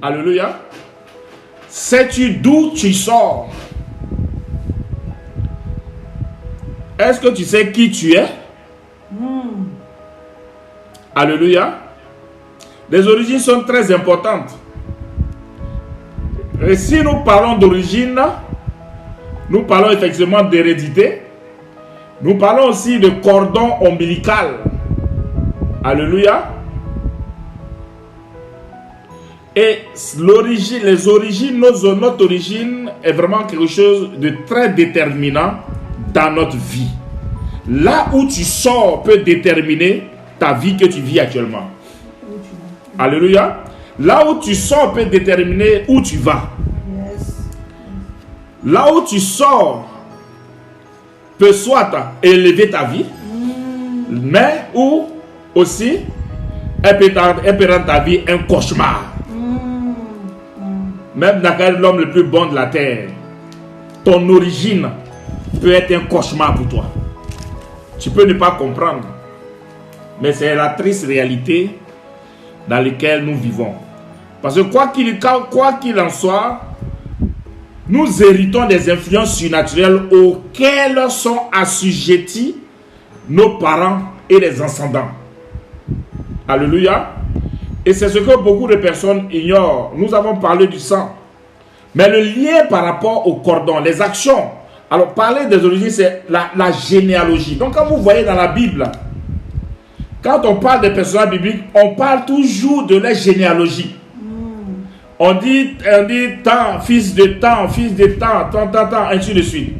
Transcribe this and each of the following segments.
Alléluia. Sais-tu d'où tu sors? Est-ce que tu sais qui tu es? Alléluia. Les origines sont très importantes. Et si nous parlons d'origine, nous parlons effectivement d'hérédité. Nous parlons aussi de cordon ombilical. Alléluia. Et les origines, notre origine est vraiment quelque chose de très déterminant dans notre vie. Là où tu sors peut déterminer ta vie que tu vis actuellement. Alléluia. Là où tu sors peut déterminer où tu vas. Là où tu sors peut soit élever ta vie, mais ou aussi elle peut rendre ta vie un cauchemar. Même dans l'homme le plus bon de la terre, ton origine peut être un cauchemar pour toi. Tu peux ne pas comprendre, mais c'est la triste réalité dans laquelle nous vivons. Parce que quoi qu'il en soit, nous héritons des influences surnaturelles auxquelles sont assujettis nos parents et les ascendants. Alléluia. Et c'est ce que beaucoup de personnes ignorent. Nous avons parlé du sang. Mais le lien par rapport au cordon, les actions. Alors, parler des origines, c'est la généalogie. Donc, quand vous voyez dans la Bible, quand on parle des personnages bibliques, on parle toujours de leur généalogie. On dit tant, fils de tant, ainsi de suite.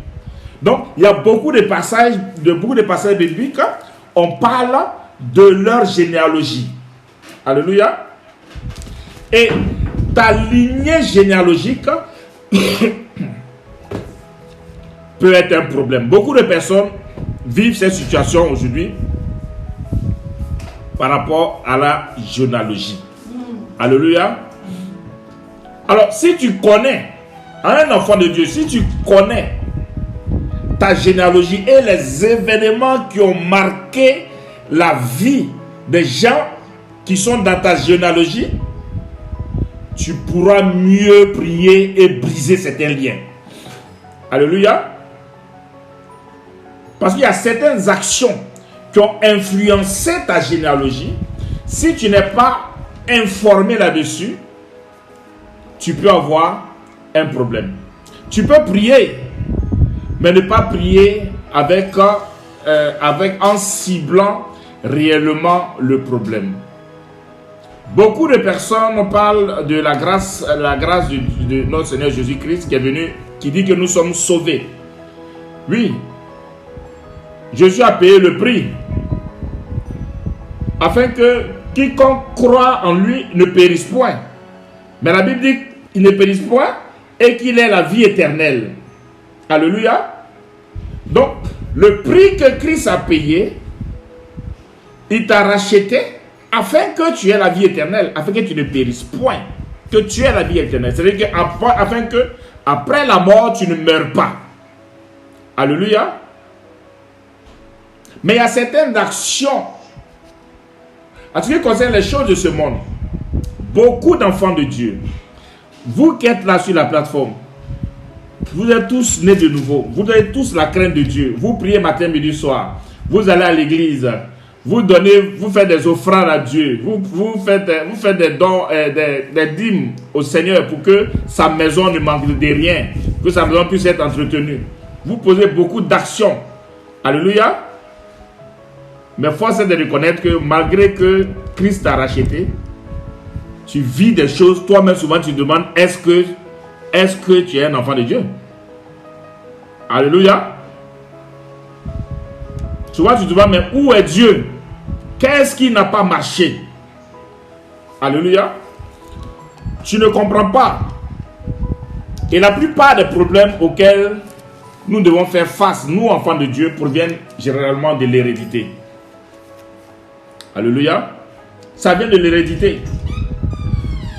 Donc, il y a beaucoup de passages bibliques, on parle de leur généalogie. Alléluia. Et ta lignée généalogique peut être un problème. Beaucoup de personnes vivent cette situation aujourd'hui par rapport à la généalogie. Alléluia. Alors, si tu connais, un enfant de Dieu, si tu connais ta généalogie et les événements qui ont marqué la vie des gens qui sont dans ta généalogie, tu pourras mieux prier et briser certains liens. Alléluia. Parce qu'il y a certaines actions qui ont influencé ta généalogie. Si tu n'es pas informé là-dessus, tu peux avoir un problème. Tu peux prier, mais ne pas prier en ciblant réellement le problème. Beaucoup de personnes parlent de la grâce de notre Seigneur Jésus-Christ qui est venu, qui dit que nous sommes sauvés. Oui, Jésus a payé le prix afin que quiconque croit en lui ne périsse point. Mais la Bible dit qu'il ne périsse point et qu'il ait la vie éternelle. Alléluia. Donc, le prix que Christ a payé, il t'a racheté afin que tu aies la vie éternelle, afin que tu ne périsses point, que tu aies la vie éternelle. C'est-à-dire afin que après la mort, tu ne meurs pas. Alléluia. Mais il y a certaines actions en ce qui concerne les choses de ce monde. Beaucoup d'enfants de Dieu, vous qui êtes là sur la plateforme, vous êtes tous nés de nouveau. Vous avez tous la crainte de Dieu. Vous priez matin, midi, soir. Vous allez à l'église. Vous faites des offrandes à Dieu. Vous faites des dons, des dîmes au Seigneur pour que sa maison ne manque de rien. Que sa maison puisse être entretenue. Vous posez beaucoup d'actions. Alléluia. Mais force est de reconnaître que malgré que Christ t'a racheté, tu vis des choses, toi-même souvent tu te demandes, est-ce que tu es un enfant de Dieu? Alléluia. Souvent tu te demandes, mais où est Dieu? Qu'est-ce qui n'a pas marché? Alléluia. Tu ne comprends pas. Et la plupart des problèmes auxquels nous devons faire face, nous enfants de Dieu, proviennent généralement de l'hérédité. Alléluia. Ça vient de l'hérédité.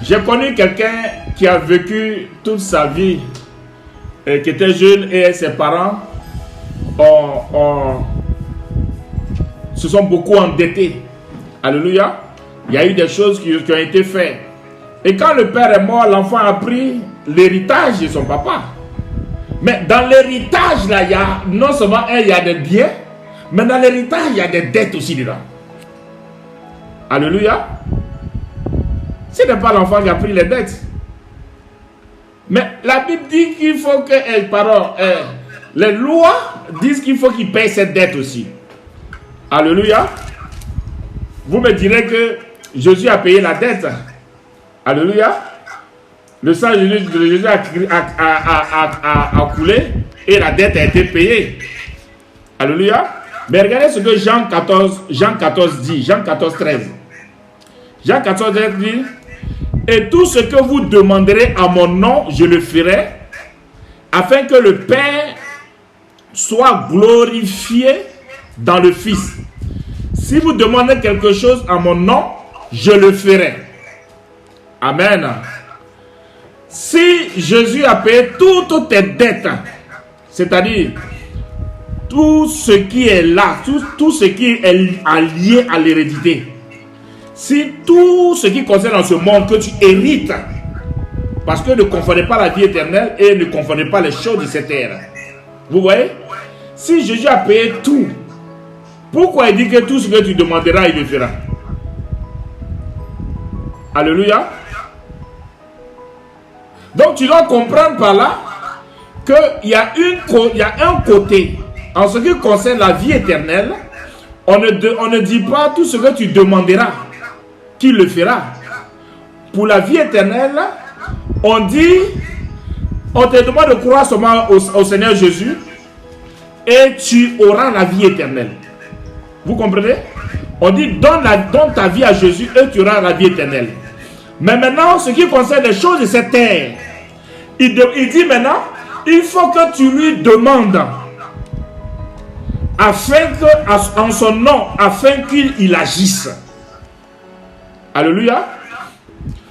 J'ai connu quelqu'un qui a vécu toute sa vie, qui était jeune et ses parents se sont beaucoup endettés. Alléluia. Il y a eu des choses qui ont été faites Et quand le père est mort, l'enfant a pris l'héritage de son papa. Mais dans l'héritage, là, il y a non seulement il y a des biens, mais dans l'héritage, il y a des dettes aussi dedans. Alléluia. Ce n'est pas l'enfant qui a pris les dettes. Mais la Bible dit qu'il faut que, les lois disent qu'il faut qu'il paye cette dette aussi. Alléluia. Vous me direz que Jésus a payé la dette. Alléluia. Le sang de Jésus a coulé et la dette a été payée. Alléluia. Mais regardez ce que Jean 14 dit. Jean 14, 13. Jean 14, 13 dit: et tout ce que vous demanderez à mon nom, je le ferai, afin que le Père soit glorifié dans le Fils. Si vous demandez quelque chose à mon nom, je le ferai. Amen. Si Jésus a payé toutes tes dettes, c'est-à-dire tout ce qui est là, tout ce qui est lié à l'hérédité, si tout ce qui concerne ce monde que tu hérites, parce que ne confondez pas la vie éternelle et ne confondez pas les choses de cette terre. Vous voyez? Si Jésus a payé tout, pourquoi il dit que tout ce que tu demanderas, il le fera? Alléluia. Donc tu dois comprendre par là qu'il y a un côté, en ce qui concerne la vie éternelle, on ne dit pas tout ce que tu demanderas qu'il le fera. Pour la vie éternelle, on te demande de croire seulement au Seigneur Jésus et tu auras la vie éternelle. Vous comprenez? On dit donne ta vie à Jésus et tu auras la vie éternelle. Mais maintenant, ce qui concerne les choses de cette terre, il dit maintenant, il faut que tu lui demandes en son nom, afin qu'il agisse. Alléluia.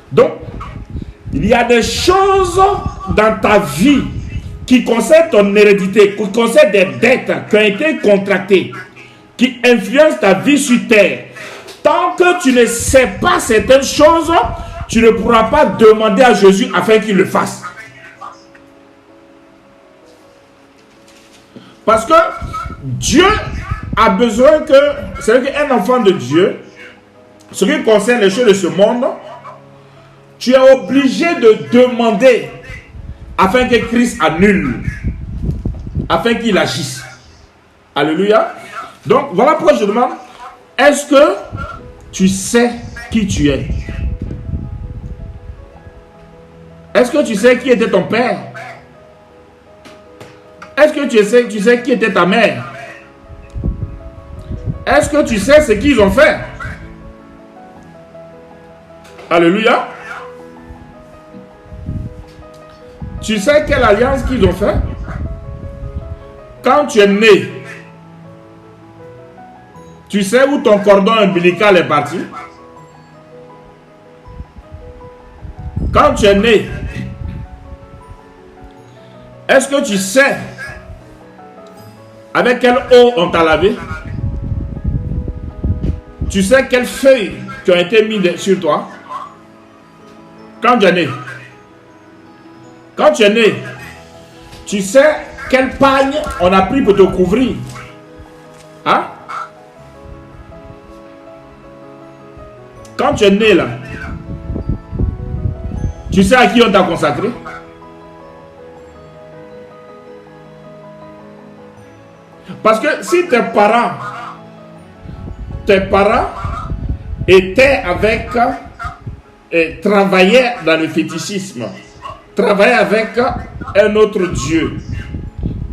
Donc, il y a des choses dans ta vie qui concernent ton hérédité, qui concernent des dettes qui ont été contractées, qui influencent ta vie sur terre. Tant que tu ne sais pas certaines choses, tu ne pourras pas demander à Jésus afin qu'il le fasse. Parce que Dieu a besoin que, c'est-à-dire qu'un enfant de Dieu, ce qui concerne les choses de ce monde, tu es obligé de demander afin que Christ annule, afin qu'il agisse. Alléluia. Donc voilà pourquoi je demande, est-ce que tu sais qui tu es? Est-ce que tu sais qui était ton père? Est-ce que tu sais qui était ta mère? Est-ce que tu sais ce qu'ils ont fait? Alléluia. Tu sais quelle alliance qu'ils ont fait? Quand tu es né, tu sais où ton cordon ombilical est parti? Quand tu es né, est-ce que tu sais avec quelle eau on t'a lavé? Tu sais quelles feuilles qui ont été mises sur toi? Quand tu es né. Quand tu es né, tu sais quelle pagne on a pris pour te couvrir? Hein? Quand tu es né là, tu sais à qui on t'a consacré? Parce que si tes parents étaient avec et travaillaient dans le fétichisme, travaillaient avec un autre Dieu,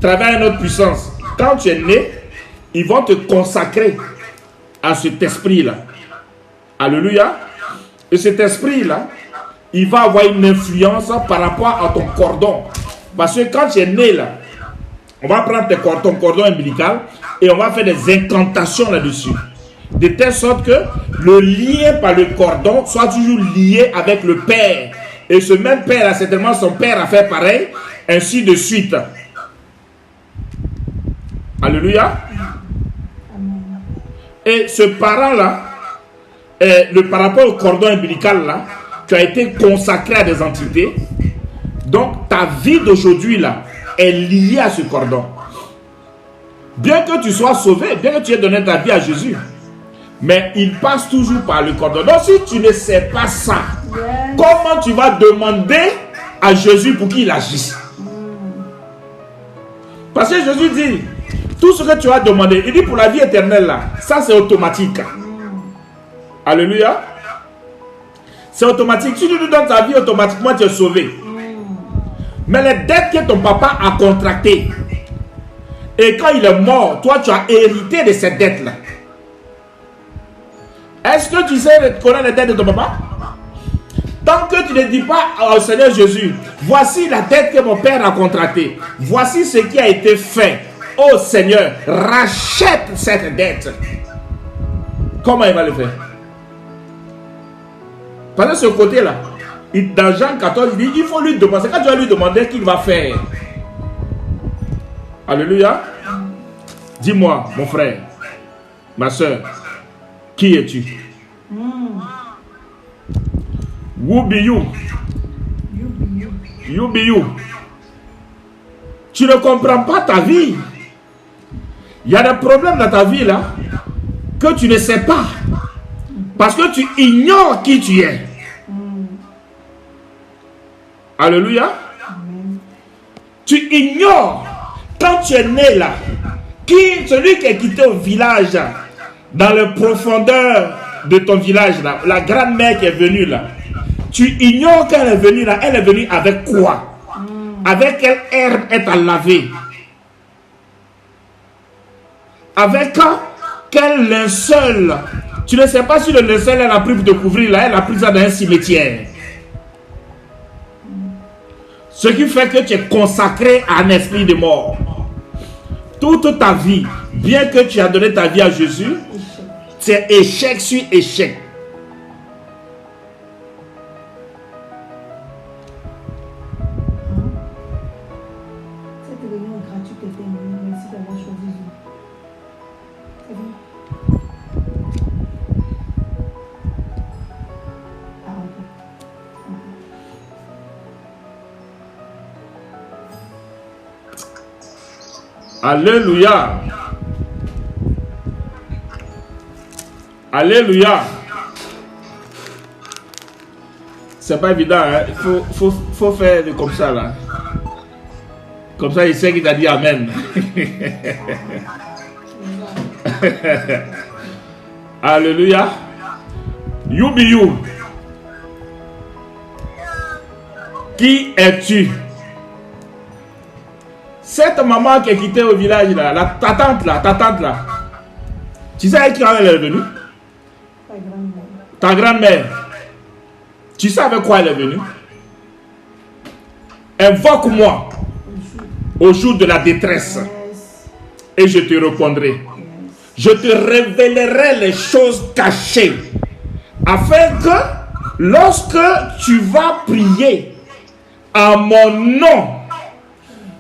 travaillaient à une autre puissance, quand tu es né, ils vont te consacrer à cet esprit-là. Alléluia. Et cet esprit-là, il va avoir une influence par rapport à ton cordon. Parce que quand tu es né là, on va prendre ton cordon ombilical et on va faire des incantations là-dessus. De telle sorte que le lien par le cordon soit toujours lié avec le Père. Et ce même Père, là, certainement son Père a fait pareil, ainsi de suite. Alléluia. Et ce parent-là, par rapport au cordon ombilical là, tu as été consacré à des entités. Donc ta vie d'aujourd'hui là est liée à ce cordon. Bien que tu sois sauvé, bien que tu aies donné ta vie à Jésus, mais il passe toujours par le cordon. Donc si tu ne sais pas ça, comment tu vas demander à Jésus pour qu'il agisse? Parce que Jésus dit, tout ce que tu as demandé, il dit pour la vie éternelle là, ça c'est automatique. Alléluia. C'est automatique. Si tu lui donnes ta vie, automatiquement tu es sauvé. Mais les dettes que ton papa a contractées, et quand il est mort, toi tu as hérité de ces dettes là. Est-ce que tu sais connaître les dettes de ton papa? Tant que tu ne dis pas au Seigneur Jésus, voici la dette que mon père a contractée, voici ce qui a été fait, oh Seigneur, rachète cette dette. Comment il va le faire? Parce que ce côté-là, dans Jean 14, il dit, il faut lui demander. Quand tu vas lui demander, qu'il va faire? Alléluia. Dis-moi, mon frère, ma soeur, qui es-tu? Who be you? You be you. Tu ne comprends pas ta vie. Il y a des problèmes dans ta vie là que tu ne sais pas. Parce que tu ignores qui tu es. Alléluia. Tu ignores quand tu es né là. Celui qui est quitté au village, dans les profondeurs de ton village là, la grand-mère qui est venue là. Tu ignores qu'elle est venue là. Elle est venue avec quoi? Avec quelle herbe est à laver? Avec quel linceul? Tu ne sais pas si le linceul elle a pris pour te couvrir là. Elle a pris ça dans un cimetière. Ce qui fait que tu es consacré à un esprit de mort. Toute ta vie, bien que tu as donné ta vie à Jésus, c'est échec sur échec. Alléluia. Alléluia. C'est pas évident, hein? Il faut faire comme ça là. Comme ça, il sait qu'il t'a dit Amen. Alléluia. You be you. Qui es-tu? Cette maman qui est quittée au village là, ta tante là, tu sais avec qui elle est venue? Ta grand-mère. Tu sais avec quoi elle est venue? Invoque-moi au jour de la détresse et je te répondrai. Je te révélerai les choses cachées afin que lorsque tu vas prier en mon nom,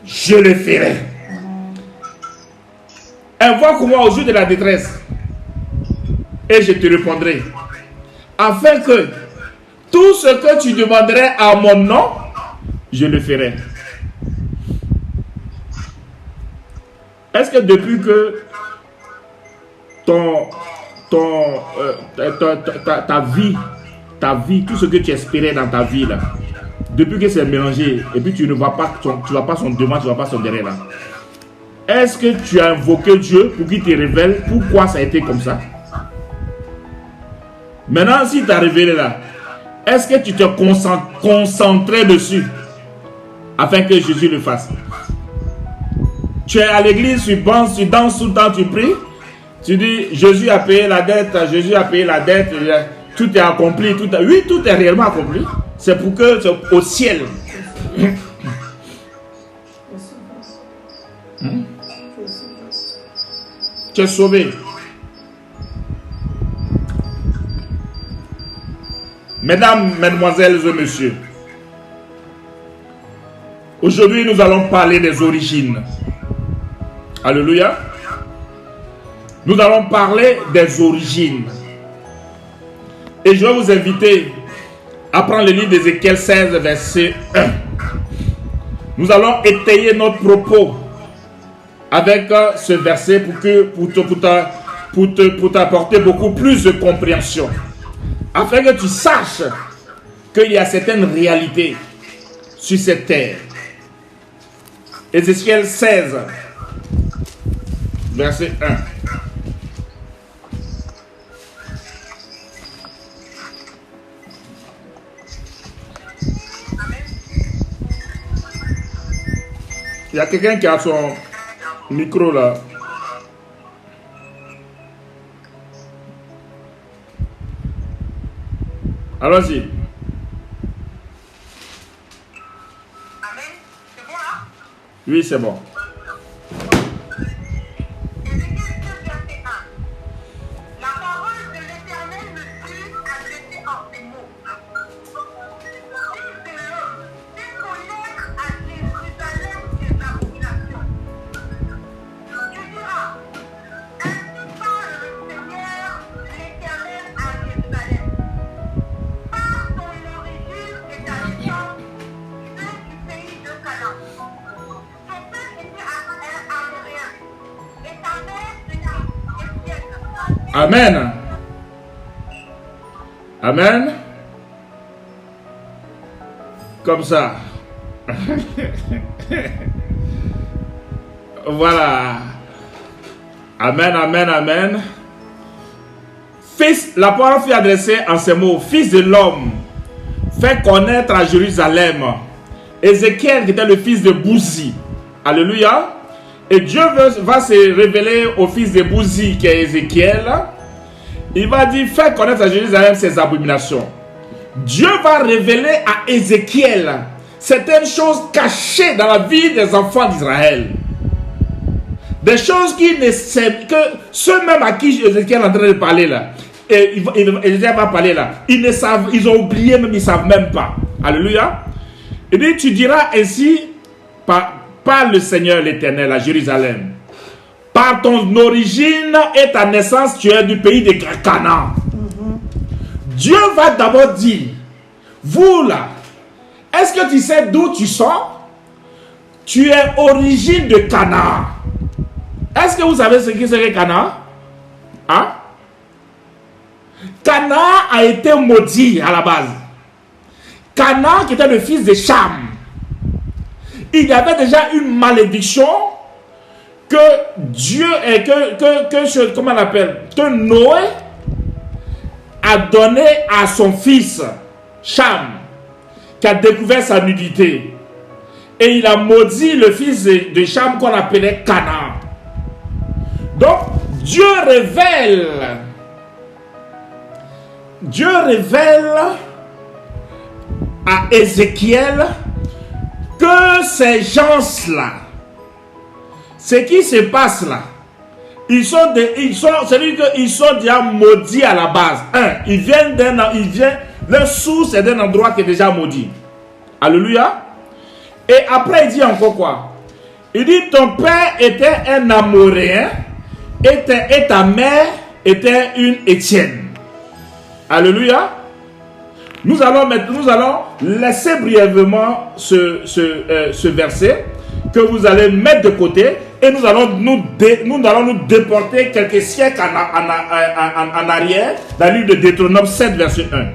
je le ferai. Invoque-moi au jour de la détresse et je te répondrai. Afin que tout ce que tu demanderais à mon nom, je le ferai. Est-ce que depuis que ta vie, tout ce que tu espérais dans ta vie là, depuis que c'est mélangé et puis tu ne vas pas, tu vas pas son devant, tu ne vas pas son derrière là. Est-ce que tu as invoqué Dieu pour qu'il te révèle pourquoi ça a été comme ça? Maintenant, si tu as révélé là, est-ce que tu t'es concentré dessus afin que Jésus le fasse? Tu es à l'église, tu danses tout le temps, tu pries. Tu dis, Jésus a payé la dette, Jésus a payé la dette, tout est accompli. Oui, tout est réellement accompli. C'est pour que c'est au ciel. Tu es sauvé. Mesdames, mesdemoiselles et messieurs, aujourd'hui nous allons parler des origines. Alléluia. Nous allons parler des origines. Et je vais vous inviter Apprends le livre d'Ézéchiel 16, verset 1. Nous allons étayer notre propos avec ce verset pour t'apporter beaucoup plus de compréhension. Afin que tu saches qu'il y a certaines réalités sur cette terre. Ézéchiel 16, verset 1. Il y a quelqu'un qui a son micro là. Allons-y. Amen. C'est bon là? Oui, c'est bon. Ézéchiel 16, verset 1. La parole de l'Éternel me fut adressée en ces mots. Fils de l'homme, fais connaître à Jérusalem ses abominations. Tu diras, ainsi parle le Seigneur, l'Éternel à Jérusalem. Par ton origine et ta naissance, tu es du pays de Canaan. Ton père était un Amoréen, et ta mère était égyptienne. Amen. Amen. Comme ça. Voilà. Amen, amen, amen. Fils, la parole fut adressée en ces mots. Fils de l'homme, fais connaître à Jérusalem Ézéchiel qui était le fils de Bouzi. Alléluia. Et Dieu va se révéler au fils de Bouzi qui est Ézéchiel. Il va dire, fais connaître à Jérusalem ses abominations. Dieu va révéler à Ézéchiel certaines choses cachées dans la vie des enfants d'Israël. Des choses qui ne savent que ceux-mêmes à qui Ézéchiel est en train de parler là, et Ézéchiel va parler là, ils ne savent, ils ont oublié même, ils ne savent même pas. Alléluia. Il dit, tu diras ainsi, par le Seigneur l'Éternel à Jérusalem. Par ton origine et ta naissance, tu es du pays de Canaan. Dieu va d'abord dire, vous là, est-ce que tu sais d'où tu sors? Tu es origine de Canaan. Est-ce que vous savez ce qui serait Canaan? Hein? Canaan a été maudit à la base. Canaan qui était le fils de Cham. Il y avait déjà une malédiction que Dieu et comment on appelle, que Noé a donné à son fils Cham, qui a découvert sa nudité. Et il a maudit le fils de Cham qu'on appelait Canaan. Donc, Dieu révèle à Ézéchiel que ces gens-là, ce qui se passe là, ils sont déjà maudits à la base. Ils viennent leur source est d'un endroit qui est déjà maudit. Alléluia. Et après, il dit encore quoi? Il dit, ton père était un Amoréen et ta mère était une Étienne. Alléluia. Nous allons laisser brièvement ce verset que vous allez mettre de côté et nous allons nous déporter quelques siècles en arrière dans le livre de Deutéronome 7, verset 1.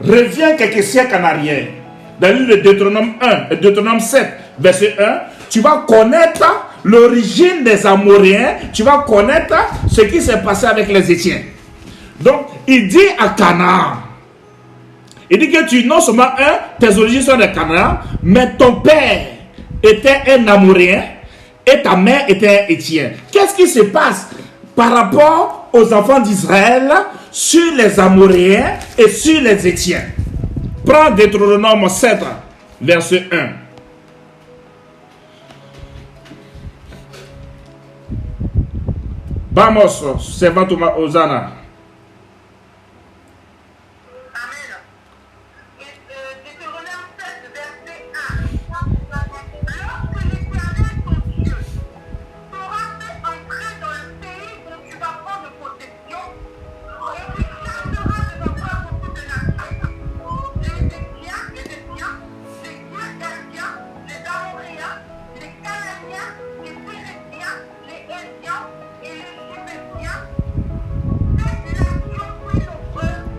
Reviens quelques siècles en arrière dans le livre de Deutéronome 7, verset 1. Tu vas connaître l'origine des Amoréens, tu vas connaître ce qui s'est passé avec les Étiens. Donc, il dit à Canaan, il dit que non seulement tes origines sont de Canaan, mais ton père était un Amoréen et ta mère était un Étien. Qu'est-ce qui se passe par rapport aux enfants d'Israël sur les Amoréens et sur les Étiens? Prends Deutéronome 7, verset 1. Vamos, servant Hosanna.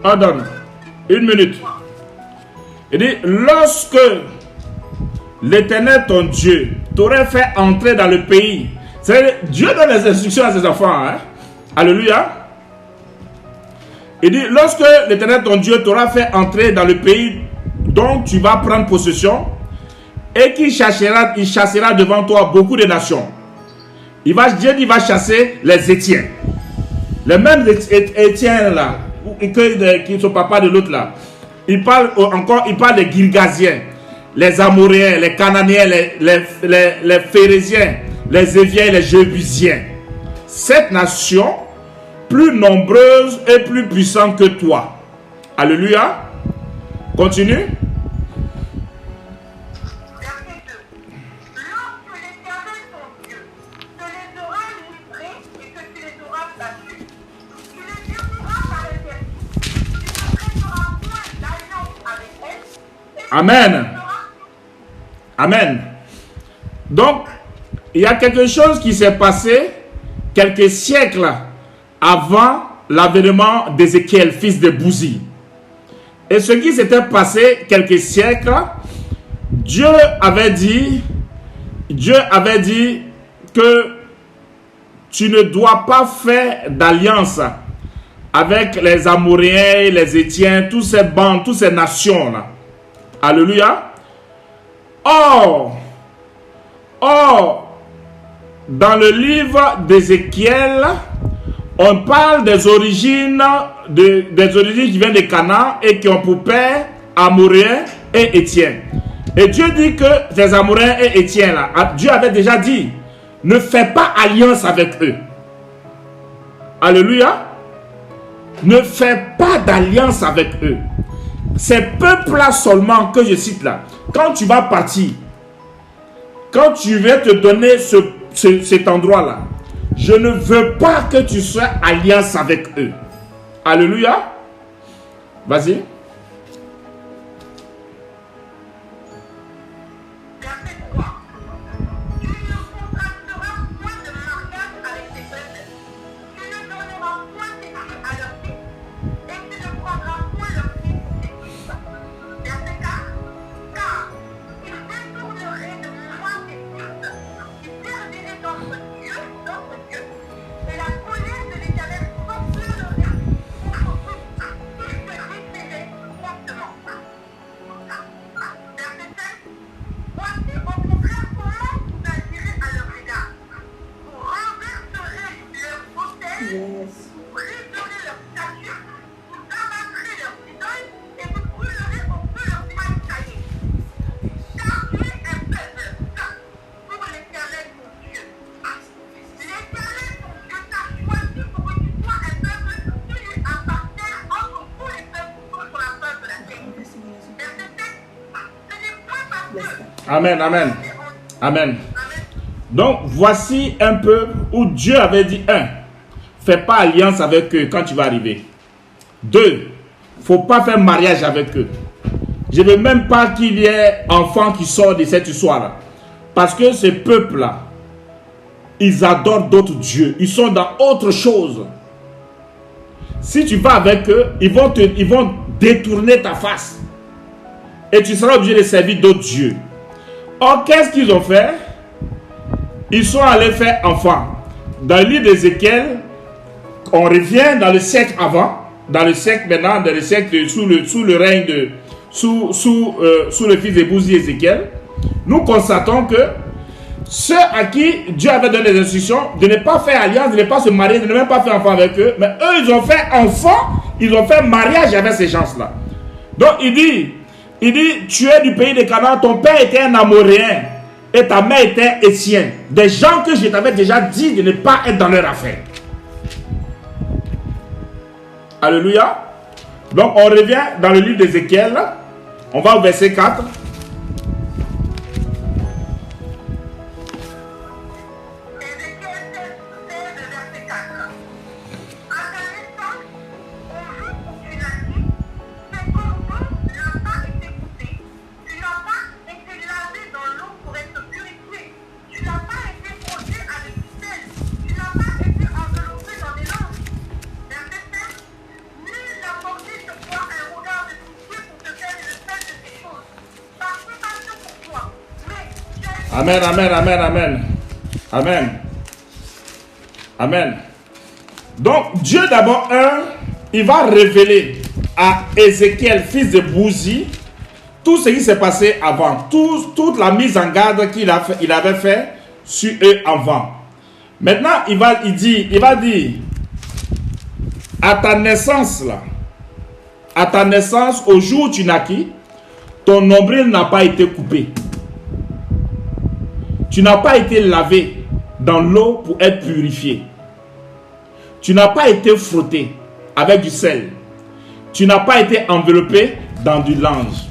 Pardon. Une minute. Il dit, lorsque l'Éternel, ton Dieu, t'aurait fait entrer dans le pays. C'est Dieu donne les instructions à ses enfants. Hein? Alléluia. Il dit, lorsque l'Éternel, ton Dieu, t'aura fait entrer dans le pays dont tu vas prendre possession, et qu'il chassera, il chassera devant toi beaucoup de nations. Dieu dit, va chasser les Étiens. Les mêmes Étiens là, qui sont papa de l'autre là. Il parle des Girgasiens, les Amoréens, les Cananéens, les Phérésiens, les Éviens, les Jébusiens. Cette nation, plus nombreuse et plus puissante que toi. Alléluia. Continue. Verset 2. Lorsque l'Éternel ton Dieu te les aura livrés et que tu les auras battus, tu les détruiras par l'interdit, tu ne feras point d'alliance avec elles. Amen. Amen. Donc, il y a quelque chose qui s'est passé quelques siècles avant l'avènement d'Ézéchiel, fils de Bouzi. Et ce qui s'était passé quelques siècles, Dieu avait dit que tu ne dois pas faire d'alliance avec les Amoréens, les Étiens, tous ces bandes, toutes ces nations-là. Alléluia. Or, dans le livre d'Ézéchiel, on parle des origines qui viennent de Canaan et qui ont pour père Amoréens et Étiens. Et Dieu dit que ces Amoréens et Étiens là, Dieu avait déjà dit, ne fais pas alliance avec eux. Alléluia. Ne fais pas d'alliance avec eux. Ces peuples-là seulement que je cite là, quand tu vas partir, quand tu vas te donner cet endroit-là, je ne veux pas que tu sois alliance avec eux. Alléluia. Vas-y. Verset 3. Tu ne contracteras point de mariage avec tes peuples. Tu ne donneras point tes filles à leurs fils. Et tu ne prendras point leurs fils pour tes fils. Verset 4. Car ils détourneraient de moi tes fils. Ils serviraient d'autres dieux. Et la colère de l'Éternel s'enflammerait contre eux. Ils se référaient promptement. Verset 7. Voici au contraire comment vous agirez à leur égard. Vous renverserez leur autel, vous briserez leur statue, vous abattrez leurs idoles et vous brûlerez au feu leurs images taillées. Car tu es un peuple saint pour l'Éternel ton Dieu. L'Éternel ton Dieu t'a choisi pour que tu sois un peuple qui lui appartient entre tous les peuples sur la face de la terre. Verset 7. Ce n'est pas parce que Amen, amen. Amen. Donc, voici un peu où Dieu avait dit, 1, fais pas alliance avec eux quand tu vas arriver. 2, faut pas faire mariage avec eux. Je ne veux même pas qu'il y ait enfant qui sort de cette histoire-là. Parce que ces peuples-là, ils adorent d'autres dieux. Ils sont dans autre chose. Si tu vas avec eux, ils vont détourner ta face. Et tu seras obligé de servir d'autres dieux. Or, qu'est-ce qu'ils ont fait? Ils sont allés faire enfant. Dans le livre d'Ézéchiel, on revient dans le siècle avant, dans le siècle maintenant, dans le siècle sous le règne de, sous le fils de Bouzi, Ézéchiel. Nous constatons que ceux à qui Dieu avait donné des instructions de ne pas faire alliance, de ne pas se marier, de ne même pas faire enfant avec eux, mais eux, ils ont fait enfant, ils ont fait mariage avec ces gens-là. Donc, il dit, tu es du pays de Canaan, ton père était un Amoréen et ta mère était Étienne. Des gens que je t'avais déjà dit de ne pas être dans leur affaire. Alléluia. Donc, on revient dans le livre d'Ézéchiel. On va au verset 4. Amen, amen, amen, amen. Amen. Amen. Donc, Dieu d'abord, il va révéler à Ézéchiel, fils de Bouzi, tout ce qui s'est passé avant, toute la mise en garde qu'il avait fait sur eux avant. Maintenant, il va dire, à ta naissance, là, à ta naissance, au jour où tu naquis, ton nombril n'a pas été coupé. Tu n'as pas été lavé dans l'eau pour être purifié. Tu n'as pas été frotté avec du sel. Tu n'as pas été enveloppé dans du linge.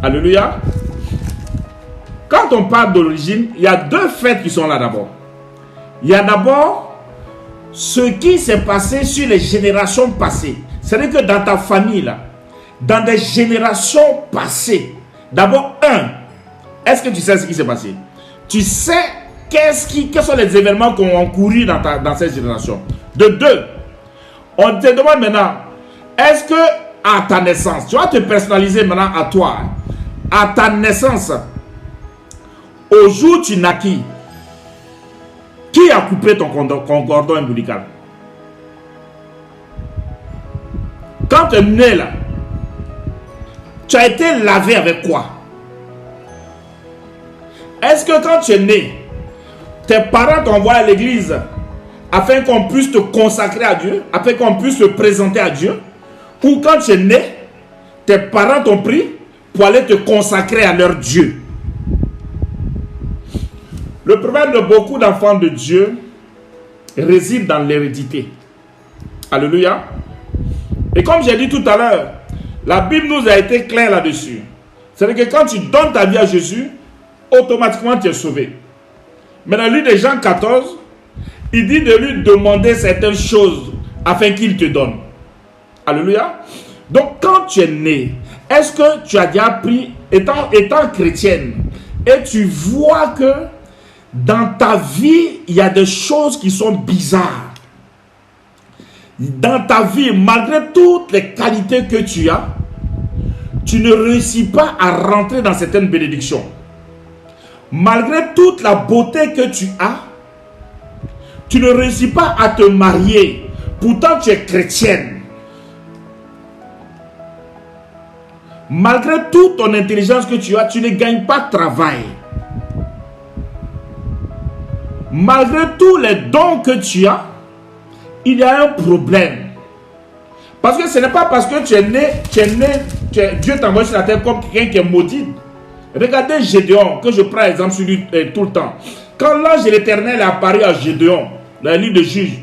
Alléluia. Quand on parle d'origine, il y a deux faits qui sont là d'abord. Il y a d'abord ce qui s'est passé sur les générations passées. C'est-à-dire que dans ta famille, là, dans des générations passées, d'abord, est-ce que tu sais ce qui s'est passé? Tu sais quels sont les événements qui ont couru dans cette génération. De deux, on te demande maintenant, est-ce que à ta naissance, tu vas te personnaliser maintenant à toi, à ta naissance, au jour où tu naquis, qui a coupé ton cordon ombilical? Quand tu es né là, tu as été lavé avec quoi? Est-ce que quand tu es né, tes parents t'envoient à l'église afin qu'on puisse te consacrer à Dieu, afin qu'on puisse te présenter à Dieu? Ou quand tu es né, tes parents t'ont pris pour aller te consacrer à leur Dieu? Le problème de beaucoup d'enfants de Dieu réside dans l'hérédité. Alléluia. Et comme j'ai dit tout à l'heure, la Bible nous a été claire là-dessus. C'est-à-dire que quand tu donnes ta vie à Jésus, automatiquement tu es sauvé. Mais dans le livre de Jean 14, il dit de lui demander certaines choses afin qu'il te donne. Alléluia. Donc quand tu es né, est-ce que tu as déjà pris, étant chrétienne, et tu vois que dans ta vie, il y a des choses qui sont bizarres. Dans ta vie, malgré toutes les qualités que tu as, tu ne réussis pas à rentrer dans certaines bénédictions. Malgré toute la beauté que tu as, tu ne réussis pas à te marier. Pourtant, tu es chrétienne. Malgré toute ton intelligence que tu as, tu ne gagnes pas de travail. Malgré tous les dons que tu as, il y a un problème. Parce que ce n'est pas parce que tu es né, Dieu t'a envoyé sur la terre comme quelqu'un qui est maudit. Regardez Gédéon, que je prends exemple sur lui tout le temps. Quand l'ange de l'Éternel est apparu à Gédéon, dans le livre de Juges,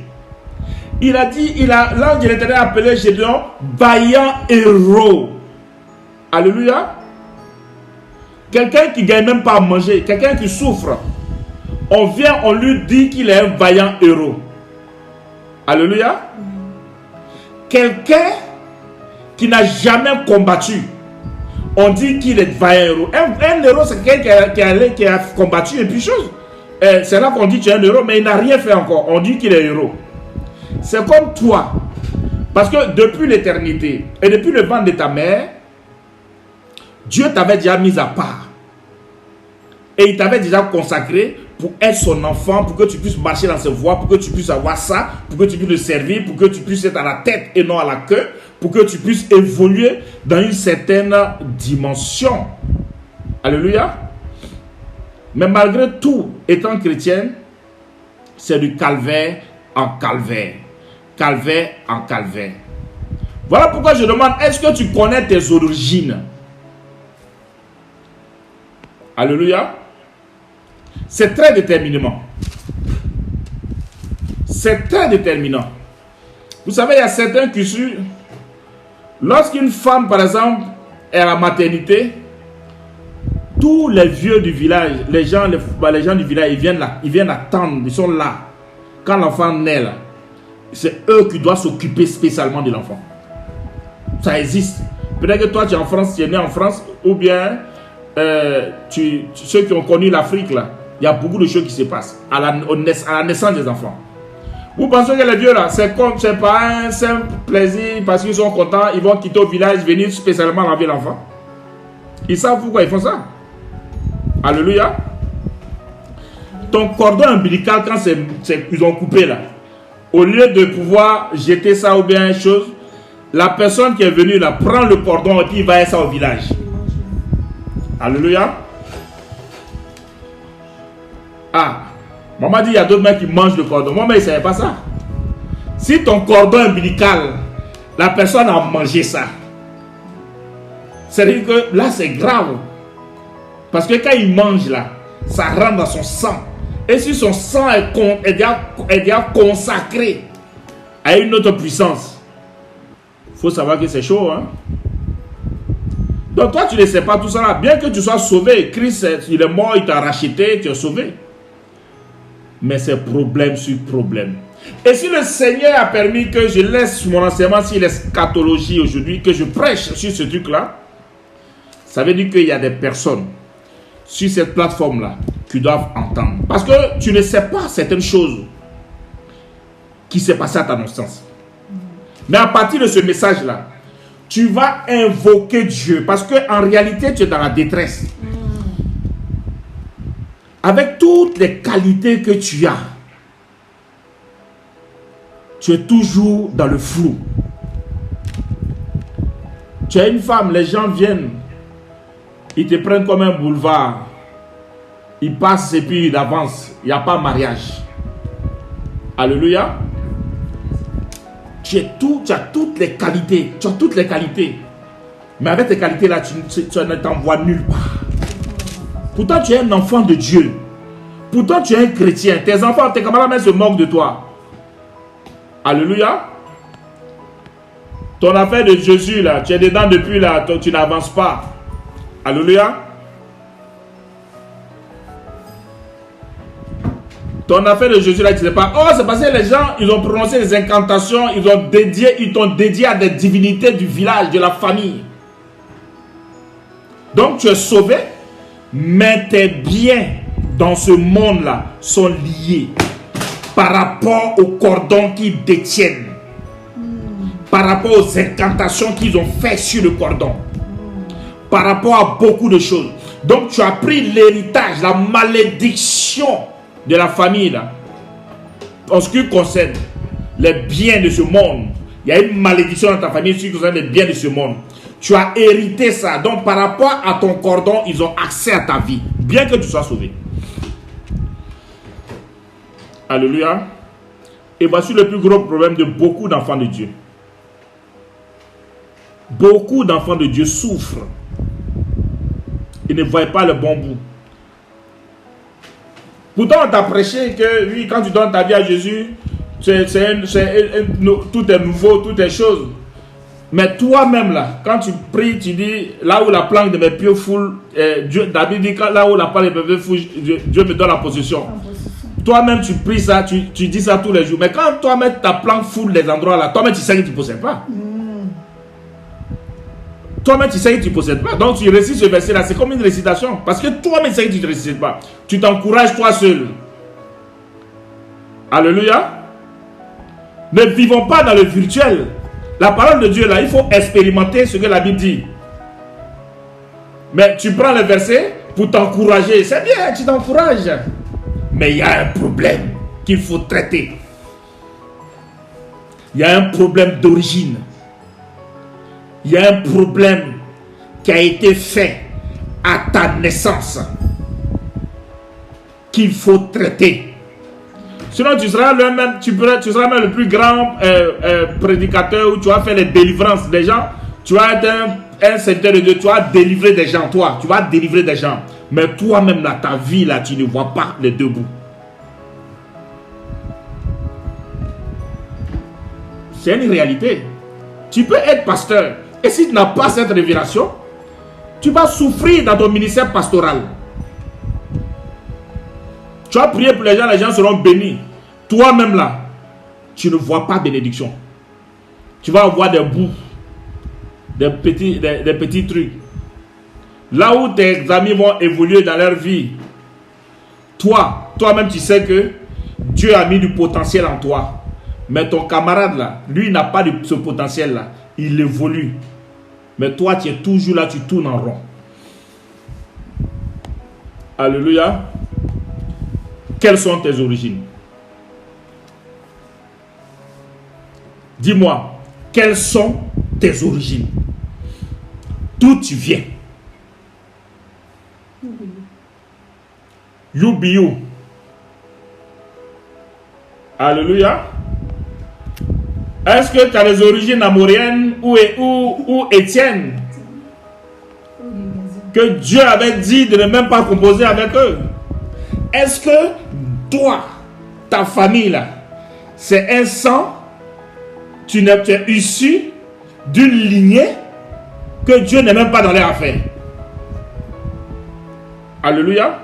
l'ange de l'Éternel a appelé Gédéon vaillant héros. Alléluia. Quelqu'un qui ne gagne même pas à manger, quelqu'un qui souffre. On lui dit qu'il est un vaillant héros. Alléluia. Quelqu'un qui n'a jamais combattu, on dit qu'il est vaillant héros. Un héros, c'est quelqu'un qui a combattu et puis chose. C'est là qu'on dit que tu es un héros, mais il n'a rien fait encore. On dit qu'il est héros. C'est comme toi. Parce que depuis l'éternité et depuis le ventre de ta mère, Dieu t'avait déjà mis à part. Et il t'avait déjà consacré pour être son enfant, pour que tu puisses marcher dans ses voies, pour que tu puisses avoir ça, pour que tu puisses le servir, pour que tu puisses être à la tête et non à la queue, pour que tu puisses évoluer dans une certaine dimension. Alléluia. Mais malgré tout, étant chrétienne, c'est du calvaire en calvaire. Calvaire en calvaire. Voilà pourquoi je demande, est-ce que tu connais tes origines? Alléluia. C'est très déterminant. C'est très déterminant. Vous savez, il y a certains qui sont... Lorsqu'une femme, par exemple, est à la maternité, tous les vieux du village, les gens du village, ils viennent attendre, ils sont là. Quand l'enfant naît là, c'est eux qui doivent s'occuper spécialement de l'enfant. Ça existe. Peut-être que toi, tu es en France, tu es né en France, ou bien ceux qui ont connu l'Afrique là, il y a beaucoup de choses qui se passent à la naissance des enfants. Vous pensez que les vieux là, c'est pas un simple plaisir parce qu'ils sont contents, ils vont quitter au village, venir spécialement laver l'enfant? Ils savent pourquoi ils font ça. Alléluia. ton cordon ombilical, quand ils ont coupé là, au lieu de pouvoir jeter ça ou bien une chose, la personne qui est venue là prend le cordon et puis il va ça au village. Alléluia. Ah, maman dit il y a d'autres mecs qui mangent le cordon. Moi, mais il ne savait pas ça. Si ton cordon ombilical, la personne a mangé ça, c'est-à-dire que là c'est grave. Parce que quand il mange là, ça rentre dans son sang. Et si son sang est déjà consacré à une autre puissance, il faut savoir que c'est chaud. Hein? Donc toi, tu ne sais pas tout ça là. Bien que tu sois sauvé, Christ, il est mort, il t'a racheté, tu es sauvé. Mais c'est problème sur problème. Et si le Seigneur a permis que je laisse mon enseignement sur l'eschatologie aujourd'hui, que je prêche sur ce truc-là, ça veut dire qu'il y a des personnes sur cette plateforme-là qui doivent entendre. Parce que tu ne sais pas certaines choses qui s'est passé à ta naissance. Mais à partir de ce message-là, tu vas invoquer Dieu. Parce qu'en réalité, tu es dans la détresse. Avec toutes les qualités que tu as, tu es toujours dans le flou. Tu es une femme, les gens viennent, ils te prennent comme un boulevard. Ils passent et puis ils avancent. Il n'y a pas mariage. Alléluia. Tu as toutes les qualités. Tu as toutes les qualités. Mais avec tes qualités-là, tu ne t'envoies nulle part. Pourtant, tu es un enfant de Dieu. Pourtant, tu es un chrétien. Tes enfants, tes camarades même se moquent de toi. Alléluia. Ton affaire de Jésus, là, tu es dedans depuis là, tu n'avances pas. Alléluia. Ton affaire de Jésus, là, tu ne sais pas. Oh, c'est parce que les gens, ils ont prononcé des incantations, ils t'ont dédié à des divinités du village, de la famille. Donc, tu es sauvé, mais tes biens dans ce monde-là sont liés par rapport aux cordons qu'ils détiennent, par rapport aux incantations qu'ils ont faites sur le cordon, par rapport à beaucoup de choses. Donc tu as pris l'héritage, la malédiction de la famille là. En ce qui concerne les biens de ce monde, il y a une malédiction dans ta famille en ce qui concerne les biens de ce monde. Tu as hérité ça. Donc par rapport à ton cordon, ils ont accès à ta vie, bien que tu sois sauvé. Alléluia. Et voici le plus gros problème de beaucoup d'enfants de Dieu. Beaucoup d'enfants de Dieu souffrent. Ils ne voient pas le bon bout. Pourtant, on t'a prêché que oui, quand tu donnes ta vie à Jésus, tout est nouveau, tout est chose. Mais toi-même là, quand tu pries, tu dis, là où la planque de mes pieds foule, David dit, là où la planque de mes pieds foule, Dieu me donne la possession. Toi-même, tu pries ça, tu dis ça tous les jours. Mais quand toi-même, ta planque foule les endroits là, toi-même, tu sais que tu ne possèdes pas. Toi-même, tu sais que tu ne possèdes pas. Donc, tu récites ce verset-là. C'est comme une récitation. Parce que toi-même, tu sais que tu ne récites pas. Tu t'encourages toi seul. Alléluia. Ne vivons pas dans le virtuel. La parole de Dieu, là, il faut expérimenter ce que la Bible dit. Mais tu prends le verset pour t'encourager. C'est bien, tu t'encourages. Mais il y a un problème qu'il faut traiter. Il y a un problème d'origine. Il y a un problème qui a été fait à ta naissance qu'il faut traiter. Sinon, tu seras même le plus grand prédicateur où tu vas faire les délivrances des gens. Tu vas être un serviteur de Dieu, tu vas délivrer des gens, toi. Tu vas délivrer des gens. Mais toi-même, dans ta vie, là, tu ne vois pas les deux bouts. C'est une réalité. Tu peux être pasteur. Et si tu n'as pas cette révélation, tu vas souffrir dans ton ministère pastoral. Tu vas prier pour les gens seront bénis. Toi-même là, tu ne vois pas bénédiction. Tu vas avoir des bouts, des petits trucs. Là où tes amis vont évoluer dans leur vie, toi-même tu sais que Dieu a mis du potentiel en toi. Mais ton camarade là, lui n'a pas de ce potentiel là. Il évolue. Mais toi tu es toujours là, tu tournes en rond. Alléluia. Quelles sont tes origines? Dis-moi, quelles sont tes origines? D'où tu viens? You be you. Alléluia. Est-ce que tu as les origines amoriennes ou Étienne? Que Dieu avait dit de ne même pas composer avec eux. Est-ce que toi, ta famille là, c'est un sang, tu es issu d'une lignée que Dieu n'est même pas dans les affaires? Alléluia.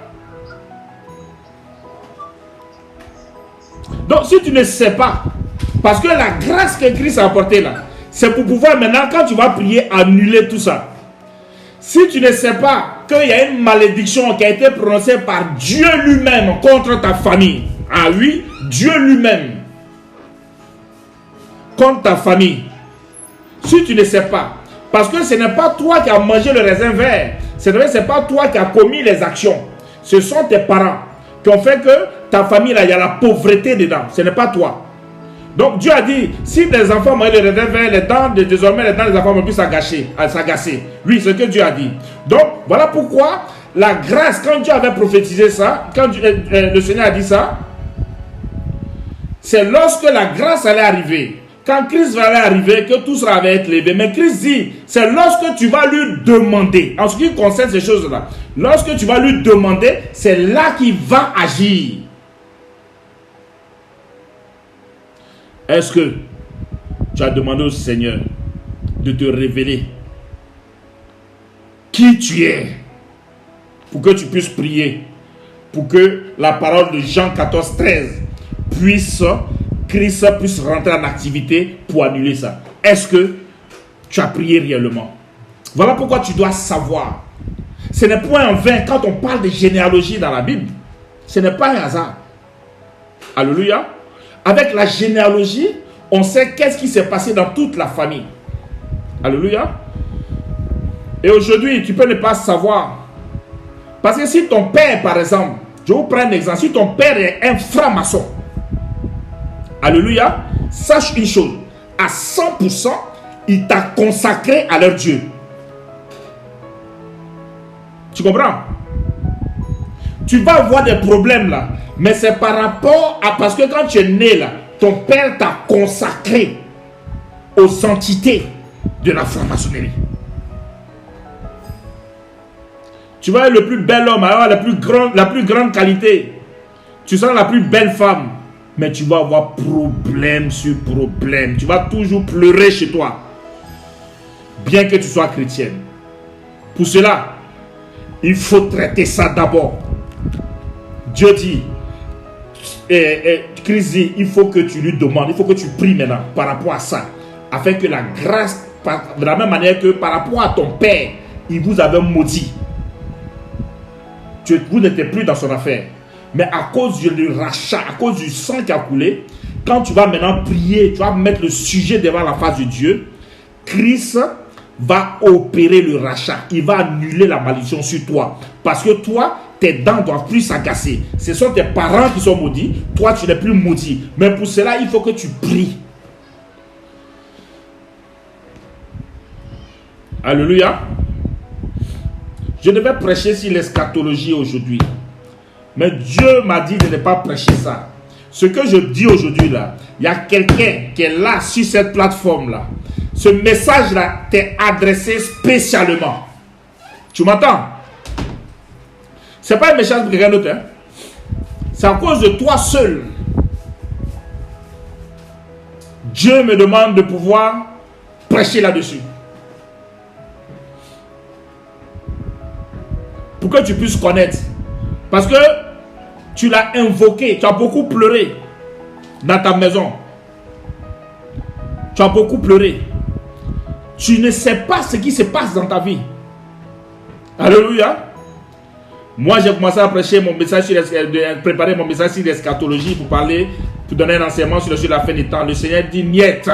Donc si tu ne sais pas, parce que la grâce que Christ a apportée là, c'est pour pouvoir maintenant, quand tu vas prier, annuler tout ça. Si tu ne sais pas qu'il y a une malédiction qui a été prononcée par Dieu lui-même contre ta famille, ah oui, Dieu lui-même, contre ta famille, si tu ne sais pas, parce que ce n'est pas toi qui as mangé le raisin vert, ce n'est pas toi qui as commis les actions, ce sont tes parents qui ont fait que ta famille, là, il y a la pauvreté dedans, ce n'est pas toi. Donc Dieu a dit, si des enfants mangent le raisin vert, les dents, désormais les dents des enfants vont plus s'agacer. Oui, c'est ce que Dieu a dit. Donc voilà pourquoi la grâce, quand Dieu avait prophétisé ça, quand le Seigneur a dit ça, c'est lorsque la grâce allait arriver. Quand Christ va arriver, que tout sera va être levé. Mais Christ dit, c'est lorsque tu vas lui demander, en ce qui concerne ces choses-là, lorsque tu vas lui demander, c'est là qu'il va agir. Est-ce que tu as demandé au Seigneur de te révéler qui tu es pour que tu puisses prier, pour que la parole de Jean 14, 13 Christ puisse rentrer en activité pour annuler ça? Est-ce que tu as prié réellement? Voilà pourquoi tu dois savoir. Ce n'est point en vain quand on parle de généalogie dans la Bible. Ce n'est pas un hasard. Alléluia. Avec la généalogie, on sait qu'est-ce qui s'est passé dans toute la famille. Alléluia. Et aujourd'hui, tu peux ne pas savoir. Parce que si ton père, par exemple, je vous prends un exemple, si ton père est un franc-maçon, alléluia, sache une chose, à 100%, il t'a consacré à leur Dieu. Tu comprends? Tu vas avoir des problèmes là, mais c'est par rapport à, parce que quand tu es né là, ton père t'a consacré aux entités de la franc-maçonnerie. Tu vas être le plus bel homme, avoir la plus grande qualité. Tu seras la plus belle femme, mais tu vas avoir problème sur problème. Tu vas toujours pleurer chez toi, bien que tu sois chrétienne. Pour cela, il faut traiter ça d'abord. Dieu dit, Christ dit, il faut que tu lui demandes, il faut que tu pries maintenant par rapport à ça, afin que la grâce, de la même manière que par rapport à ton père, il vous avait maudit. Vous n'étiez plus dans son affaire. Mais à cause du rachat, à cause du sang qui a coulé, quand tu vas maintenant prier, tu vas mettre le sujet devant la face de Dieu, Christ va opérer le rachat. Il va annuler la malédiction sur toi. Parce que toi, tes dents ne doivent plus s'agacer. Ce sont tes parents qui sont maudits. Toi, tu n'es plus maudit. Mais pour cela, il faut que tu pries. Alléluia. Je devais prêcher sur l'eschatologie aujourd'hui. Mais Dieu m'a dit de ne pas prêcher ça. Ce que je dis aujourd'hui là, il y a quelqu'un qui est là sur cette plateforme là. Ce message là t'est adressé spécialement. Tu m'entends? C'est pas un message pour quelqu'un d'autre. Hein? C'est à cause de toi seul. Dieu me demande de pouvoir prêcher là-dessus. Pour que tu puisses connaître. Parce que tu l'as invoqué, tu as beaucoup pleuré dans ta maison. Tu as beaucoup pleuré. Tu ne sais pas ce qui se passe dans ta vie. Alléluia. Moi, j'ai commencé à prêcher mon message, préparer mon message sur l'eschatologie pour parler, pour donner un enseignement sur la fin des temps. Le Seigneur dit, niet,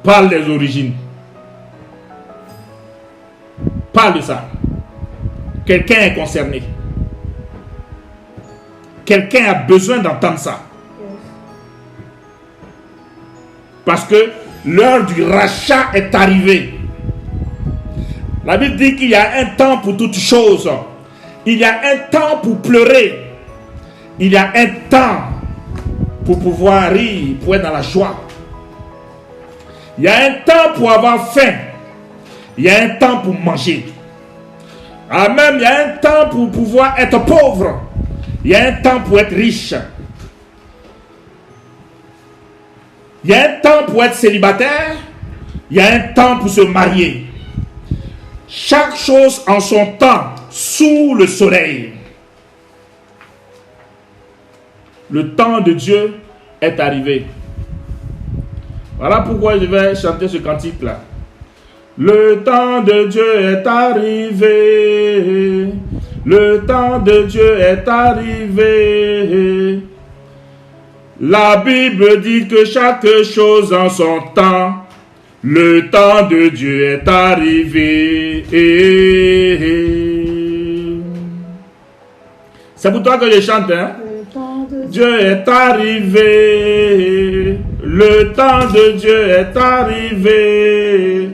parle des origines. Parle de ça. Quelqu'un est concerné. quelqu'un a besoin d'entendre ça. Parce que l'heure du rachat est arrivée. La Bible dit qu'il y a un temps pour toutes choses. Il y a un temps pour pleurer. Il y a un temps pour pouvoir rire, pour être dans la joie. Il y a un temps pour avoir faim. Il y a un temps pour manger. Même il y a un temps pour pouvoir être pauvre. Il y a un temps pour être riche. Il y a un temps pour être célibataire. Il y a un temps pour se marier. Chaque chose en son temps, sous le soleil. Le temps de Dieu est arrivé. Voilà pourquoi je vais chanter ce cantique-là. Le temps de Dieu est arrivé. Le temps de Dieu est arrivé. La Bible dit que chaque chose en son temps. Le temps de Dieu est arrivé. C'est pour toi que je chante, hein? Dieu est arrivé. Le temps de Dieu est arrivé.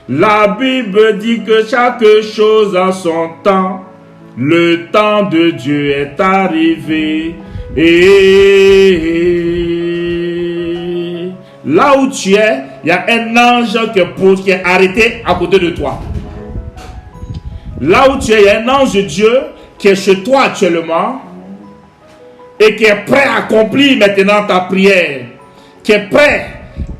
La Bible dit que chaque chose a son temps. Le temps de Dieu est arrivé. Et là où tu es, il y a un ange qui est arrêté à côté de toi. Là où tu es, il y a un ange de Dieu qui est chez toi actuellement et qui est prêt à accomplir maintenant ta prière. Qui est prêt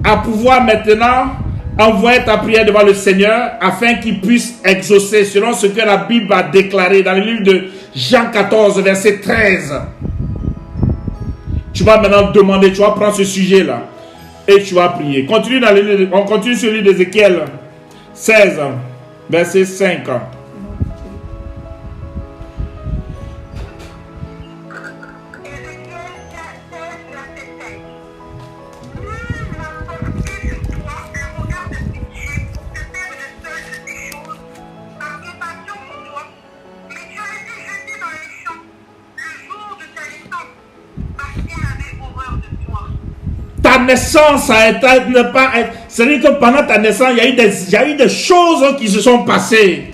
à pouvoir maintenant envoyer ta prière devant le Seigneur afin qu'il puisse exaucer selon ce que la Bible a déclaré dans le livre de Jean 14, verset 13. Tu vas maintenant demander, tu vas prendre ce sujet-là et tu vas prier. On continue sur le livre d'Ézéchiel 16, verset 5. Ta naissance a été ne pas être. C'est-à-dire que pendant ta naissance, il y a eu des choses qui se sont passées.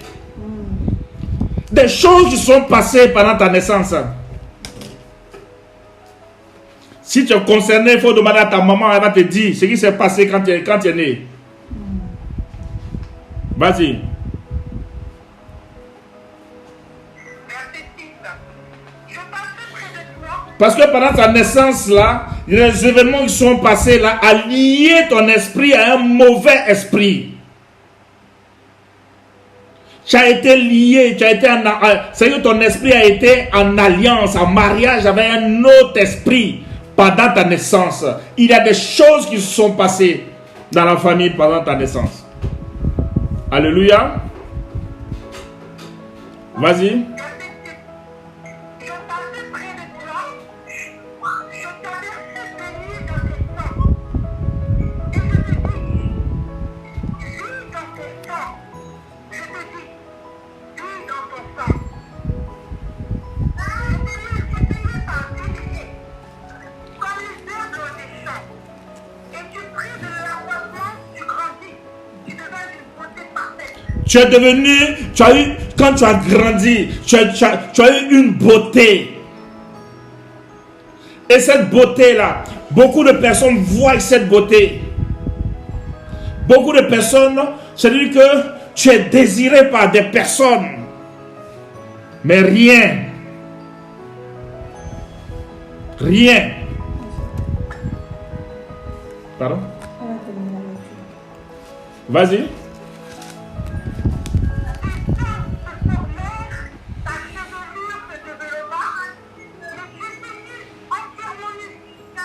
Des choses qui se sont passées pendant ta naissance. Si tu es concerné, il faut demander à ta maman, elle va te dire ce qui s'est passé quand tu es né. Vas-y. Parce que pendant ta naissance là, les événements qui sont passés là a lié ton esprit à un mauvais esprit. Tu as été lié, c'est que ton esprit a été en alliance, en mariage avec un autre esprit pendant ta naissance. Il y a des choses qui se sont passées dans la famille pendant ta naissance. Alléluia. Vas-y. Tu es devenu, quand tu as grandi, tu as eu une beauté. Et cette beauté-là, beaucoup de personnes voient cette beauté. Beaucoup de personnes, c'est-à-dire que tu es désiré par des personnes. Mais rien. Rien. Pardon? Vas-y.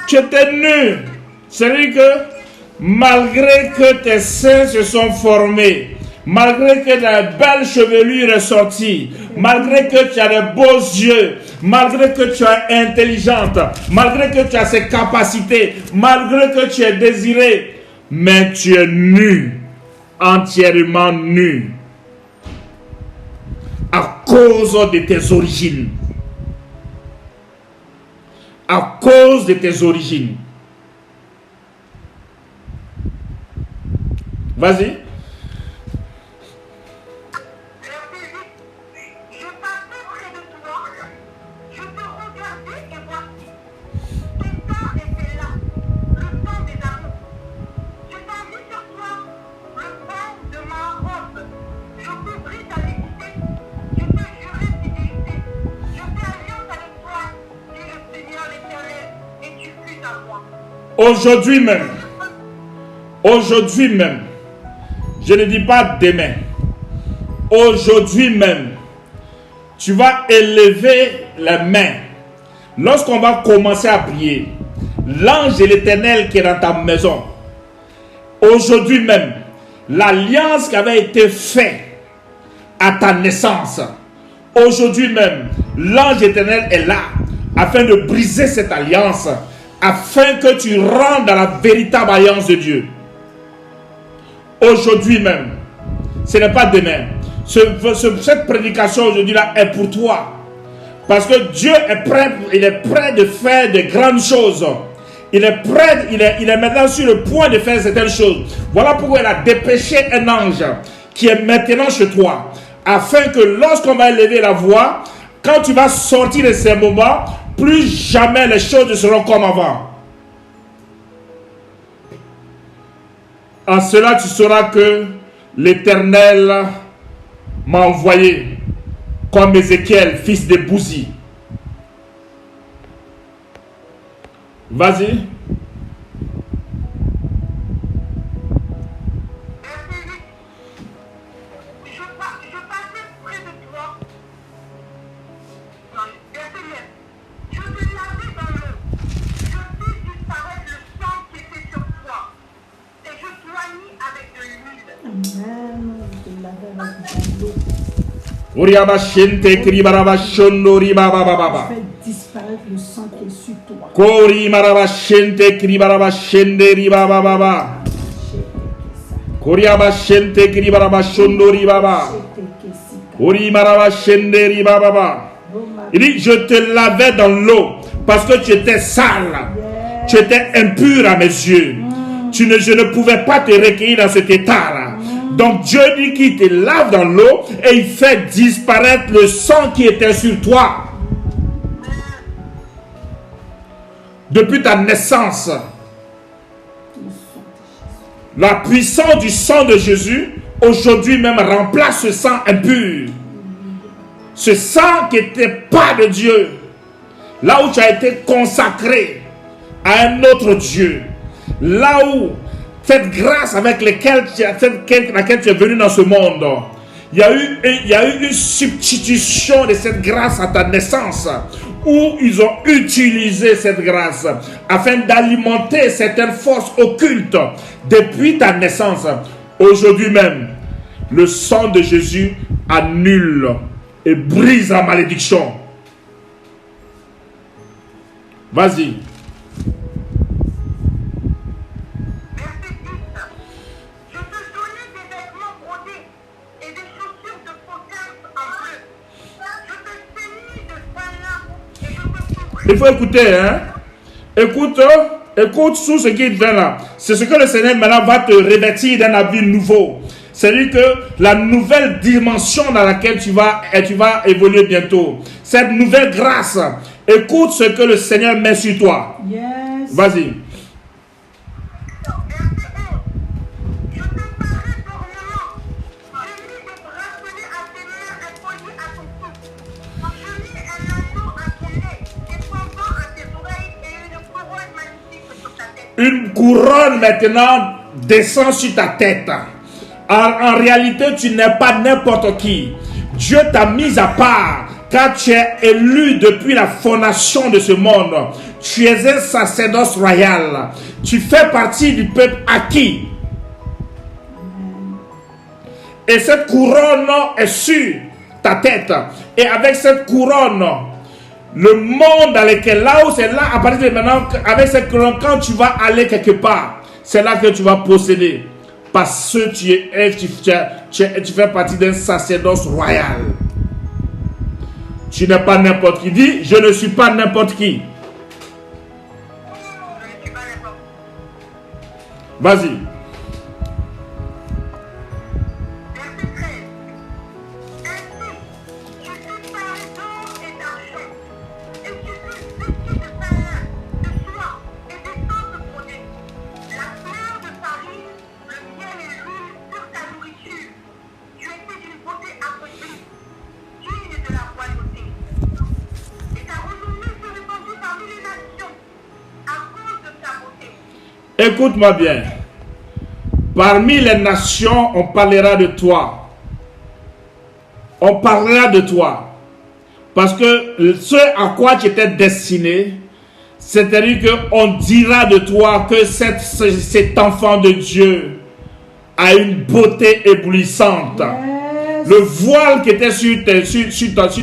Tu étais nu. C'est-à-dire que malgré que tes seins se sont formés, malgré que ta belle chevelure est sortie, malgré que tu as de beaux yeux, malgré que tu es intelligente, malgré que tu as ces capacités, malgré que tu es désiré, mais tu es nu, entièrement nu, à cause de tes origines. cause de tes origines. Vas-y. Je passais près de toi, je te regardais et voici. Ton sang était là, le sang des amours. Je tendis sur toi le pan de ma robe. Je couvris ta nudité, je te jurai fidélité. Je fais alliance avec toi, dit le Seigneur l'Éternel, et tu fus à moi. Aujourd'hui même, je ne dis pas demain, aujourd'hui même, tu vas élever les mains. Lorsqu'on va commencer à prier, l'ange de l'Éternel qui est dans ta maison, aujourd'hui même, l'alliance qui avait été faite à ta naissance, aujourd'hui même, l'ange éternel est là afin de briser cette alliance, afin que tu rentres dans la véritable alliance de Dieu. Aujourd'hui même, ce n'est pas demain. Cette prédication aujourd'hui-là est pour toi. Parce que Dieu est prêt, il est prêt de faire de grandes choses. Il est prêt, il est maintenant sur le point de faire certaines choses. Voilà pourquoi il a dépêché un ange qui est maintenant chez toi. Afin que lorsqu'on va élever la voix, quand tu vas sortir de ces moments, plus jamais les choses ne seront comme avant. En cela, tu sauras que l'Éternel m'a envoyé comme Ézéchiel, fils de Bouzi. Vas-y. Oriaba shente kribaraba shondo riba baba baba. Fais disparaître le sang qui est sur toi. Kori maraba shente kribaraba shende riba baba baba. Koriaba shente kribaraba shondo riba baba. Ori maraba shende riba baba. Il dit je te lavais dans l'eau parce que tu étais sale. Tu étais impur à mes yeux. Je ne pouvais pas te recueillir dans cet état-là. Donc Dieu dit qu'il te lave dans l'eau et il fait disparaître le sang qui était sur toi. Depuis ta naissance, la puissance du sang de Jésus, aujourd'hui même, remplace ce sang impur. Ce sang qui n'était pas de Dieu. Là où tu as été consacré à un autre Dieu. Là où cette grâce avec laquelle tu es venu dans ce monde, il y a eu une substitution de cette grâce à ta naissance, où ils ont utilisé cette grâce afin d'alimenter certaines forces occultes depuis ta naissance. Aujourd'hui même, le sang de Jésus annule et brise la malédiction. Vas-y. Il faut écouter, hein. Écoute tout ce qui vient là. C'est ce que le Seigneur maintenant va te revêtir d'un habit nouveau. C'est-à-dire que la nouvelle dimension dans laquelle tu vas évoluer bientôt. Cette nouvelle grâce. Écoute ce que le Seigneur met sur toi. Yes. Vas-y. Une couronne maintenant descend sur ta tête. En réalité, tu n'es pas n'importe qui. Dieu t'a mis à part car tu es élu depuis la fondation de ce monde. Tu es un sacerdoce royal. Tu fais partie du peuple acquis. Et cette couronne est sur ta tête. Et avec cette couronne, le monde dans lequel, là où c'est là, à partir de maintenant, avec cette couronne, quand tu vas aller quelque part, c'est là que tu vas posséder. Parce que tu fais partie d'un sacerdoce royal. Tu n'es pas n'importe qui. Dis, je ne suis pas n'importe qui. Vas-y. Écoute-moi bien. Parmi les nations, on parlera de toi. On parlera de toi. Parce que ce à quoi tu étais destiné, c'est-à-dire qu'on dira de toi que cet enfant de Dieu a une beauté éblouissante. Yes. Le voile qui était sur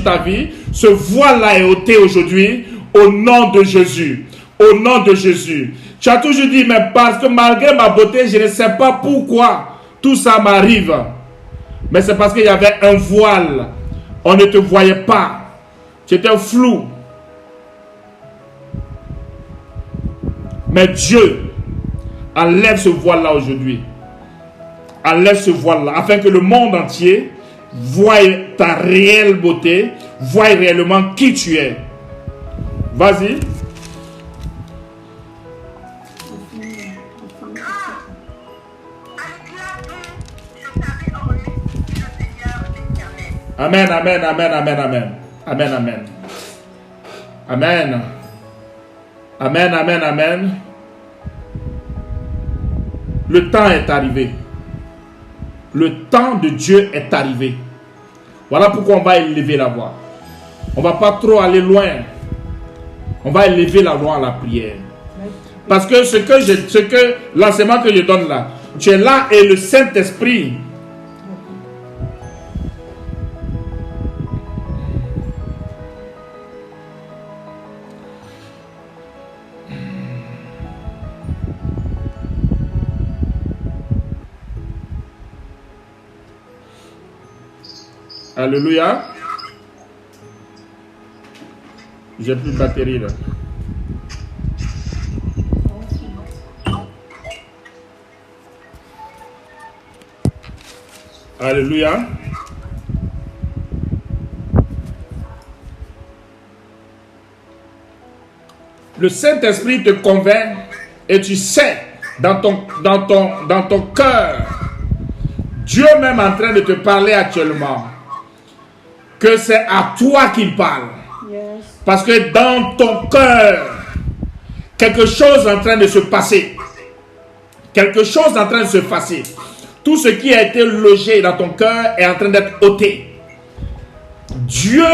ta vie, ce voile-là est ôté aujourd'hui au nom de Jésus. Au nom de Jésus. Tu as toujours dit, mais parce que malgré ma beauté, je ne sais pas pourquoi tout ça m'arrive. Mais c'est parce qu'il y avait un voile. On ne te voyait pas. Tu étais flou. Mais Dieu enlève ce voile-là aujourd'hui. Enlève ce voile-là, afin que le monde entier voie ta réelle beauté, voie réellement qui tu es. Vas-y. Amen, amen, amen, amen, amen. Amen, amen. Amen. Amen, amen, amen. Le temps est arrivé. Le temps de Dieu est arrivé. Voilà pourquoi on va élever la voix. On ne va pas trop aller loin. On va élever la voix à la prière. Parce que l'enseignement que je donne là, tu es là et le Saint-Esprit. Alléluia. J'ai plus de batterie là. Alléluia. Le Saint-Esprit te convainc et tu sais dans ton cœur, Dieu même en train de te parler actuellement, que c'est à toi qu'il parle. Yes. Parce que dans ton cœur, quelque chose est en train de se passer. Quelque chose est en train de se passer. Tout ce qui a été logé dans ton cœur est en train d'être ôté. Dieu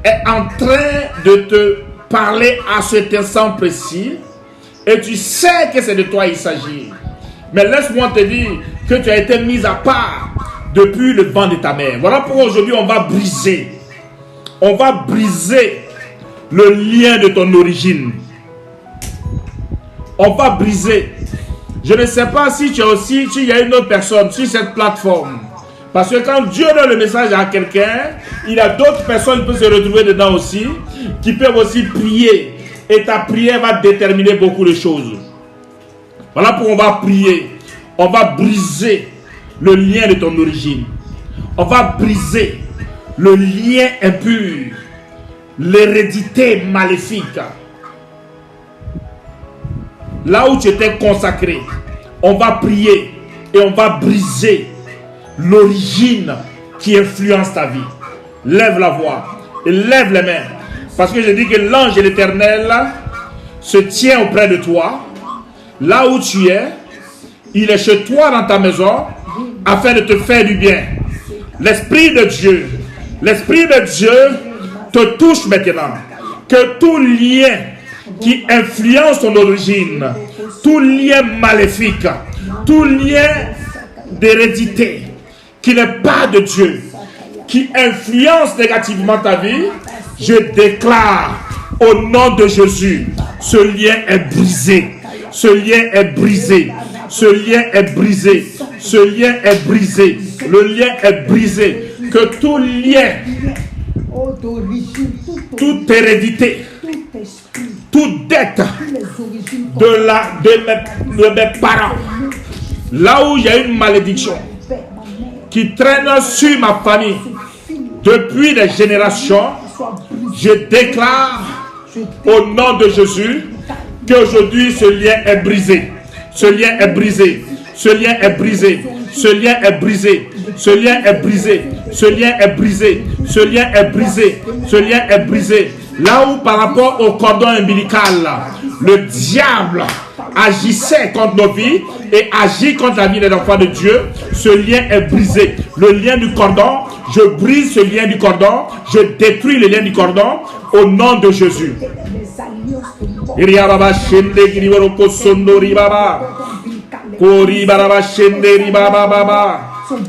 est en train de te parler à cet instant précis. Et tu sais que c'est de toi il s'agit. Mais laisse-moi te dire que tu as été mis à part depuis le vent de ta mère. Voilà pourquoi aujourd'hui on va briser. On va briser le lien de ton origine. On va briser. Je ne sais pas si tu as aussi, s'il y a une autre personne sur cette plateforme. Parce que quand Dieu donne le message à quelqu'un, il y a d'autres personnes qui peuvent se retrouver dedans aussi, qui peuvent aussi prier. Et ta prière va déterminer beaucoup de choses. Voilà pourquoi on va prier. On va briser le lien de ton origine. On va briser le lien impur, l'hérédité maléfique. Là où tu étais consacré, on va prier et on va briser l'origine qui influence ta vie. Lève la voix et lève les mains. Parce que je dis que l'ange de l'Éternel se tient auprès de toi. Là où tu es, il est chez toi dans ta maison afin de te faire du bien. L'Esprit de Dieu te touche maintenant. Que tout lien qui influence ton origine, tout lien maléfique, tout lien d'hérédité qui n'est pas de Dieu, qui influence négativement ta vie, je déclare au nom de Jésus, ce lien est brisé. Ce lien est brisé. Ce lien est brisé. Ce lien est brisé. Le lien est brisé. Que tout lien, toute hérédité, toute dette de mes parents, Là où il y a une malédiction qui traîne sur ma famille depuis des générations, je déclare au nom de Jésus qu'aujourd'hui ce lien est brisé. Ce lien est brisé. Ce lien est brisé. Ce lien est brisé. Ce lien est brisé. Ce lien est brisé. Ce lien est brisé. Ce lien est brisé. Là où par rapport au cordon ombilical, le diable agissait contre nos vies et agit contre la vie des enfants de Dieu, ce lien est brisé. Le lien du cordon, je brise ce lien du cordon, je détruis le lien du cordon au nom de Jésus.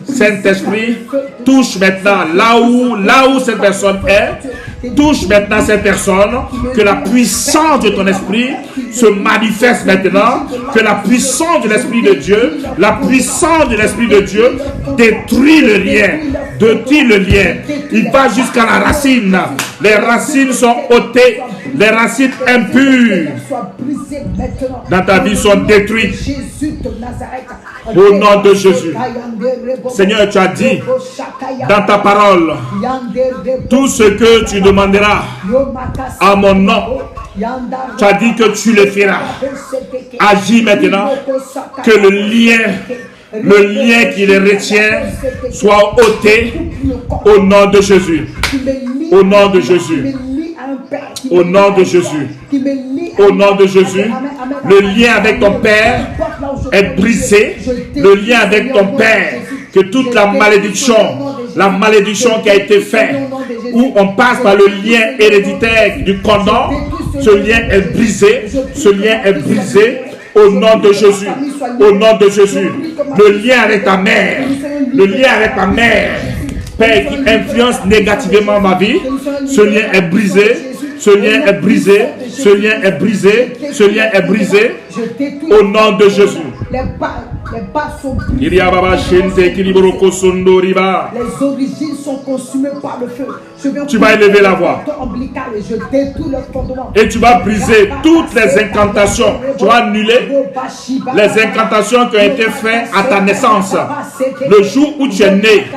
Saint-Esprit, touche maintenant là où cette personne est. Touche maintenant cette personne, que la puissance de ton esprit se manifeste maintenant, que la puissance de l'Esprit de Dieu, la puissance de l'Esprit de Dieu détruit le lien, il va jusqu'à la racine, les racines sont ôtées, les racines impures dans ta vie sont détruites au nom de Jésus. Seigneur, tu as dit dans ta parole, tout ce que tu demanderas à mon nom, tu as dit que tu le feras. Agis maintenant, que le lien qui les retient soit ôté au nom de Jésus. Au nom de Jésus. Au nom de Jésus. Au nom de Jésus. Le lien avec ton Père est brisé. Le lien avec ton Père, que toute la malédiction qui a été faite, où on passe par le lien héréditaire du cordon, ce lien est brisé. Ce lien est brisé au nom de Jésus. Au nom de Jésus. Le lien avec ta mère. Le lien avec ta mère, Père, qui influence négativement ma vie, ce lien est brisé. Ce lien est brisé. Ce lien est brisé. Ce lien est brisé. Au nom de Jésus. Les bases sont brisées. Les origines sont consumées par le feu. Tu vas élever la voix. Et tu vas briser toutes les incantations. Tu vas annuler les incantations qui ont été faites à ta naissance. Le jour où tu es né,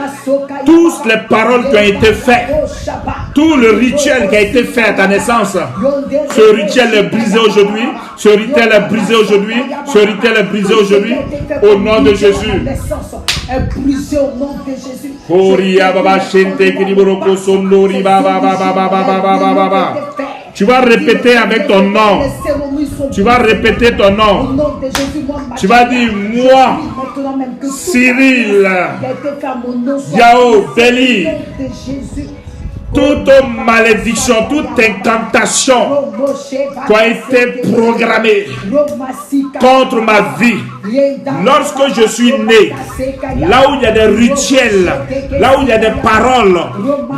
toutes les paroles qui ont été faites, tout le rituel qui a été fait à ta naissance, ce rituel est brisé aujourd'hui. Ce rituel est brisé aujourd'hui. Ce rituel est brisé aujourd'hui. Au nom de Jésus. Est brisé au nom de Jésus. Tu vas répéter avec ton nom. Tu vas répéter ton nom. Tu vas dire, moi, Cyril, Yao, Béli, toute malédiction, toute incantation qui a été programmée contre ma vie, lorsque je suis né, là où il y a des rituels, là où il y a des paroles,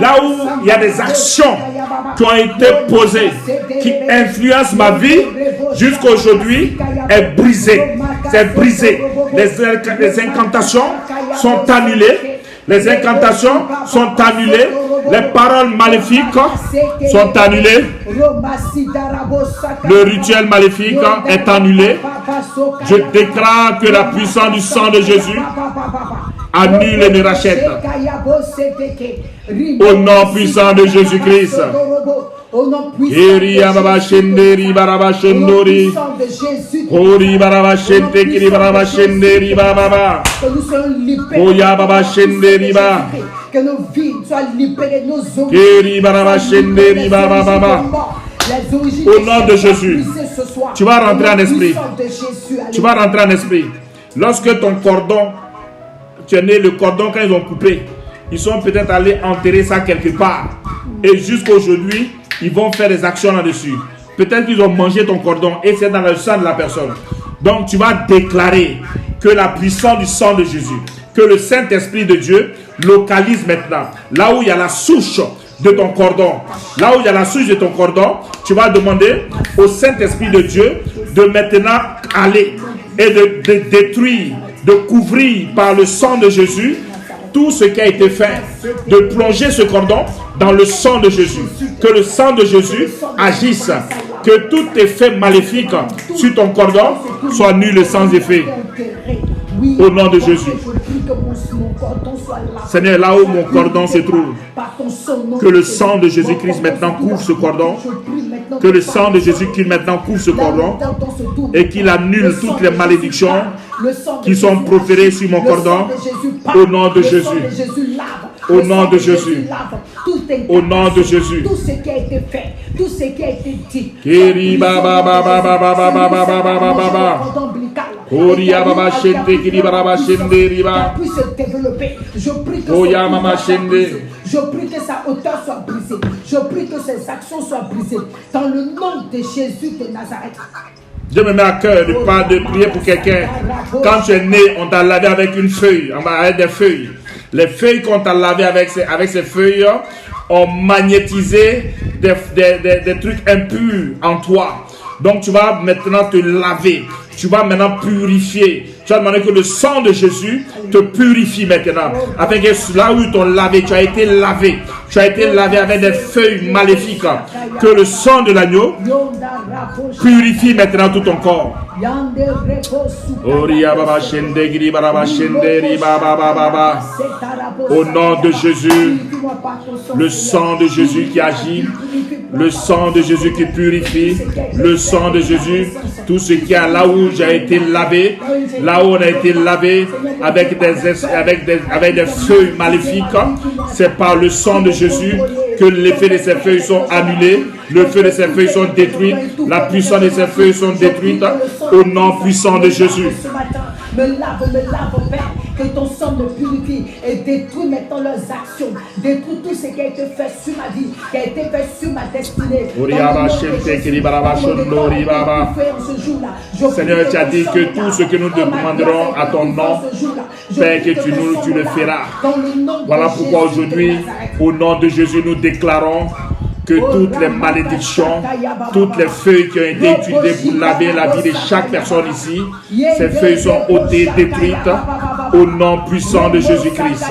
là où il y a des actions qui ont été posées, qui influencent ma vie, jusqu'à aujourd'hui, est brisée. C'est brisé. Les incantations sont annulées. Les incantations sont annulées. Les paroles maléfiques sont annulées. Le rituel maléfique est annulé. Je déclare que la puissance du sang de Jésus annule et me rachète. Au nom puissant de Jésus-Christ. Au nom puissant de que nous soyons libérés. Que nos vies soient libérées, nos au nom de Jésus, tu vas rentrer en esprit. Tu vas rentrer en esprit. Lorsque ton cordon, tu es né, le cordon, quand ils ont coupé, ils sont peut-être allés enterrer ça quelque part. Et jusqu'à aujourd'hui, ils vont faire des actions là-dessus. Peut-être qu'ils ont mangé ton cordon et c'est dans le sang de la personne. Donc tu vas déclarer que la puissance du sang de Jésus, que le Saint-Esprit de Dieu localise maintenant. Là où il y a la souche de ton cordon, là où il y a la souche de ton cordon, tu vas demander au Saint-Esprit de Dieu de maintenant aller et de détruire, de couvrir par le sang de Jésus tout ce qui a été fait, de plonger ce cordon dans le sang de Jésus. Que le sang de Jésus agisse, que tout effet maléfique sur ton cordon soit nul et sans effet. Au nom de Jésus. Seigneur, là où mon cordon se trouve, que le sang de Jésus-Christ maintenant couvre ce cordon. Que le sang de Jésus-Christ maintenant couvre ce cordon et qu'il annule toutes les malédictions qui sont proférées sur mon cordon. Au nom de Jésus. Au nom de Jésus. Au nom de Jésus. Tout ce qui a été fait, tout ce qui a été dit. Puisse se développer. Je prie que sa hauteur soit brisée. Je prie que ses actions soient brisées. Dans le nom de Jésus de Nazareth. Dieu me met à cœur de prier pour quelqu'un. Quand tu es né, on t'a lavé avec une feuille, avec des feuilles. Les feuilles qu'on t'a lavé avec ces feuilles ont magnétisé des trucs impurs en toi. Donc tu vas maintenant te laver. Tu vas maintenant purifier. Tu vas demander que le sang de Jésus te purifie maintenant. Afin que là où ils t'ont lavé, tu as été lavé. Tu as été lavé avec des feuilles maléfiques. Que le sang de l'agneau purifie maintenant tout ton corps. Au nom de Jésus, le sang de Jésus qui agit, le sang de Jésus qui purifie, le sang de Jésus, tout ce qui a là où j'ai été lavé, là où on a été lavé avec des feuilles maléfiques, c'est par le sang de Jésus que l'effet de ces feuilles sont annulés, le feu de ces feuilles sont détruits, la puissance de ces feuilles sont détruites au nom puissant de Jésus. Me lave, Père, que ton sang me purifie et détruis maintenant leurs actions. Détruis tout ce qui a été fait sur ma vie, qui a été fait sur ma destinée. Seigneur, tu as dit que tout ce que nous demanderons à ton nom, Père, que tu le feras. Voilà pourquoi aujourd'hui, au nom de Jésus, nous déclarons que toutes les malédictions, toutes les feuilles qui ont été utilisées pour laver la vie de chaque personne ici, ces feuilles sont ôtées, détruites au nom puissant de Jésus-Christ.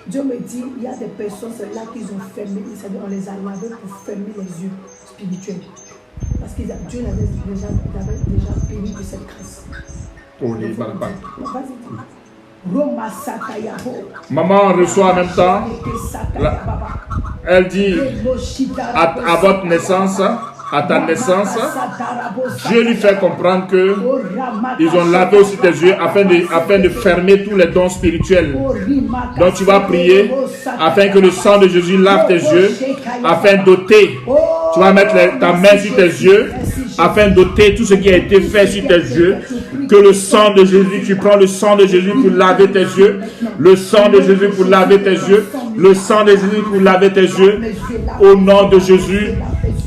Dieu me dit, il y a des personnes, c'est là qu'ils ont fermé, c'est-à-dire on les a lavés pour fermer les yeux spirituels. Parce que Dieu l'avait déjà béni de cette grâce. Maman reçoit en même temps, elle dit à votre naissance, à ta naissance, Dieu lui fait comprendre que ils ont lavé aussi tes yeux afin de fermer tous les dons spirituels. Donc tu vas prier afin que le sang de Jésus lave tes yeux, afin d'ôter. Tu vas mettre ta main sur tes yeux afin d'ôter tout ce qui a été fait sur tes yeux. Que le sang de Jésus, tu prends le sang de Jésus pour laver tes yeux. Le sang de Jésus pour laver tes yeux. Le sang de Jésus pour laver tes yeux. Au nom de Jésus.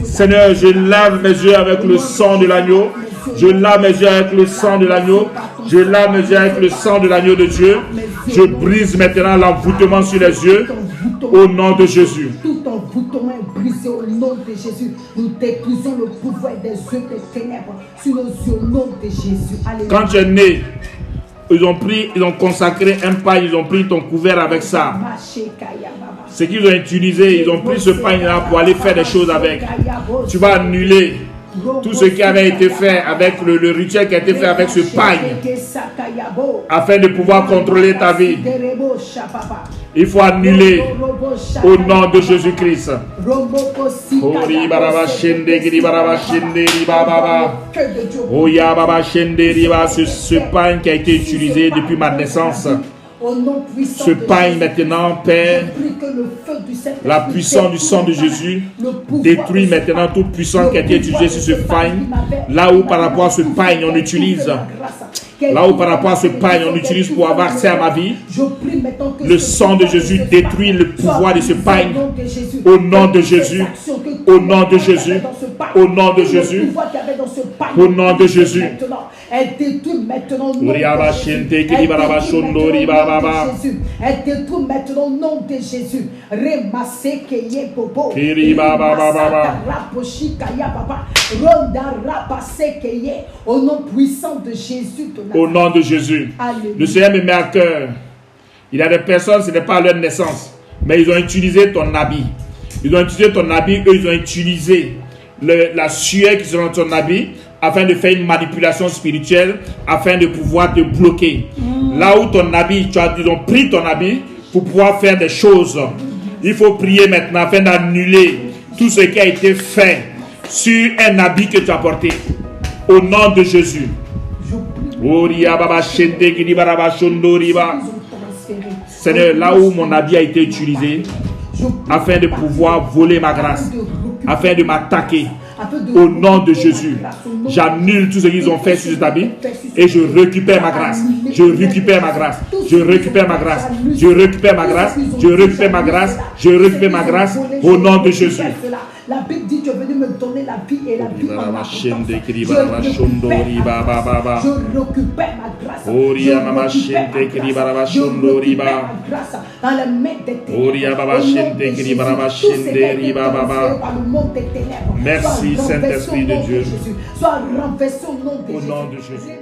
Seigneur, je lave mes yeux avec le sang de l'agneau. Je lave mes yeux avec le sang de l'agneau. Je lave mes yeux avec le sang de l'agneau de Dieu. Je brise maintenant l'envoûtement sur les yeux. Au nom de Jésus. Tout envoûtement est brisé au nom de Jésus. Nous détruisons le pouvoir des yeux des ténèbres sur nos yeux au nom de Jésus. Alléluia. Quand tu es né, ils ont consacré un pain, ils ont pris ton couvert avec ça. Ce qu'ils ont utilisé, ils ont pris ce pain-là pour aller faire des choses avec. Tu vas annuler tout ce qui avait été fait avec le rituel qui a été fait avec ce pain afin de pouvoir contrôler ta vie. Il faut annuler au nom de Jésus-Christ. Ce pain qui a été utilisé depuis ma naissance. Ce pain maintenant, Père, la puissance du sang de Jésus détruit maintenant toute puissance qui a été utilisée sur ce pain. Là où par rapport à ce pain on utilise, là où par rapport à ce pain on utilise pour avoir accès à ma vie, le sang de Jésus détruit le pouvoir de ce pain. Au nom de Jésus, au nom de Jésus, au nom de Jésus, au nom de Jésus. Elle détruit maintenant au nom de Jésus. Elle détruit maintenant au nom de Jésus. Au nom puissant de Jésus. Au nom de Jésus. Le Seigneur me met à cœur. Il y a des personnes, ce n'est pas leur naissance, mais ils ont utilisé ton habit. Ils ont utilisé ton habit, eux, ils ont utilisé la sueur qui est dans ton habit afin de faire une manipulation spirituelle, afin de pouvoir te bloquer. Là où ton habit, ils ont pris ton habit pour pouvoir faire des choses. Il faut prier maintenant afin d'annuler tout ce qui a été fait sur un habit que tu as porté. Au nom de Jésus. Seigneur, là où mon habit a été utilisé, afin de pouvoir voler ma grâce, afin de m'attaquer, au nom de Jésus, j'annule tout ce qu'ils ont fait sur cet habit et je récupère ma grâce. Je récupère ma grâce. Je récupère ma grâce. Je récupère ma grâce. Je récupère ma grâce. Je récupère ma grâce au nom de Jésus. La Bible dit, tu es venu me donner la vie et la vie en abondance. Je récupère ma grâce. Je récupère ma grâce dans les mains des ténèbres. Merci Saint-Esprit de Dieu. Sois renversé au nom de Au Jésus. nom de Jésus.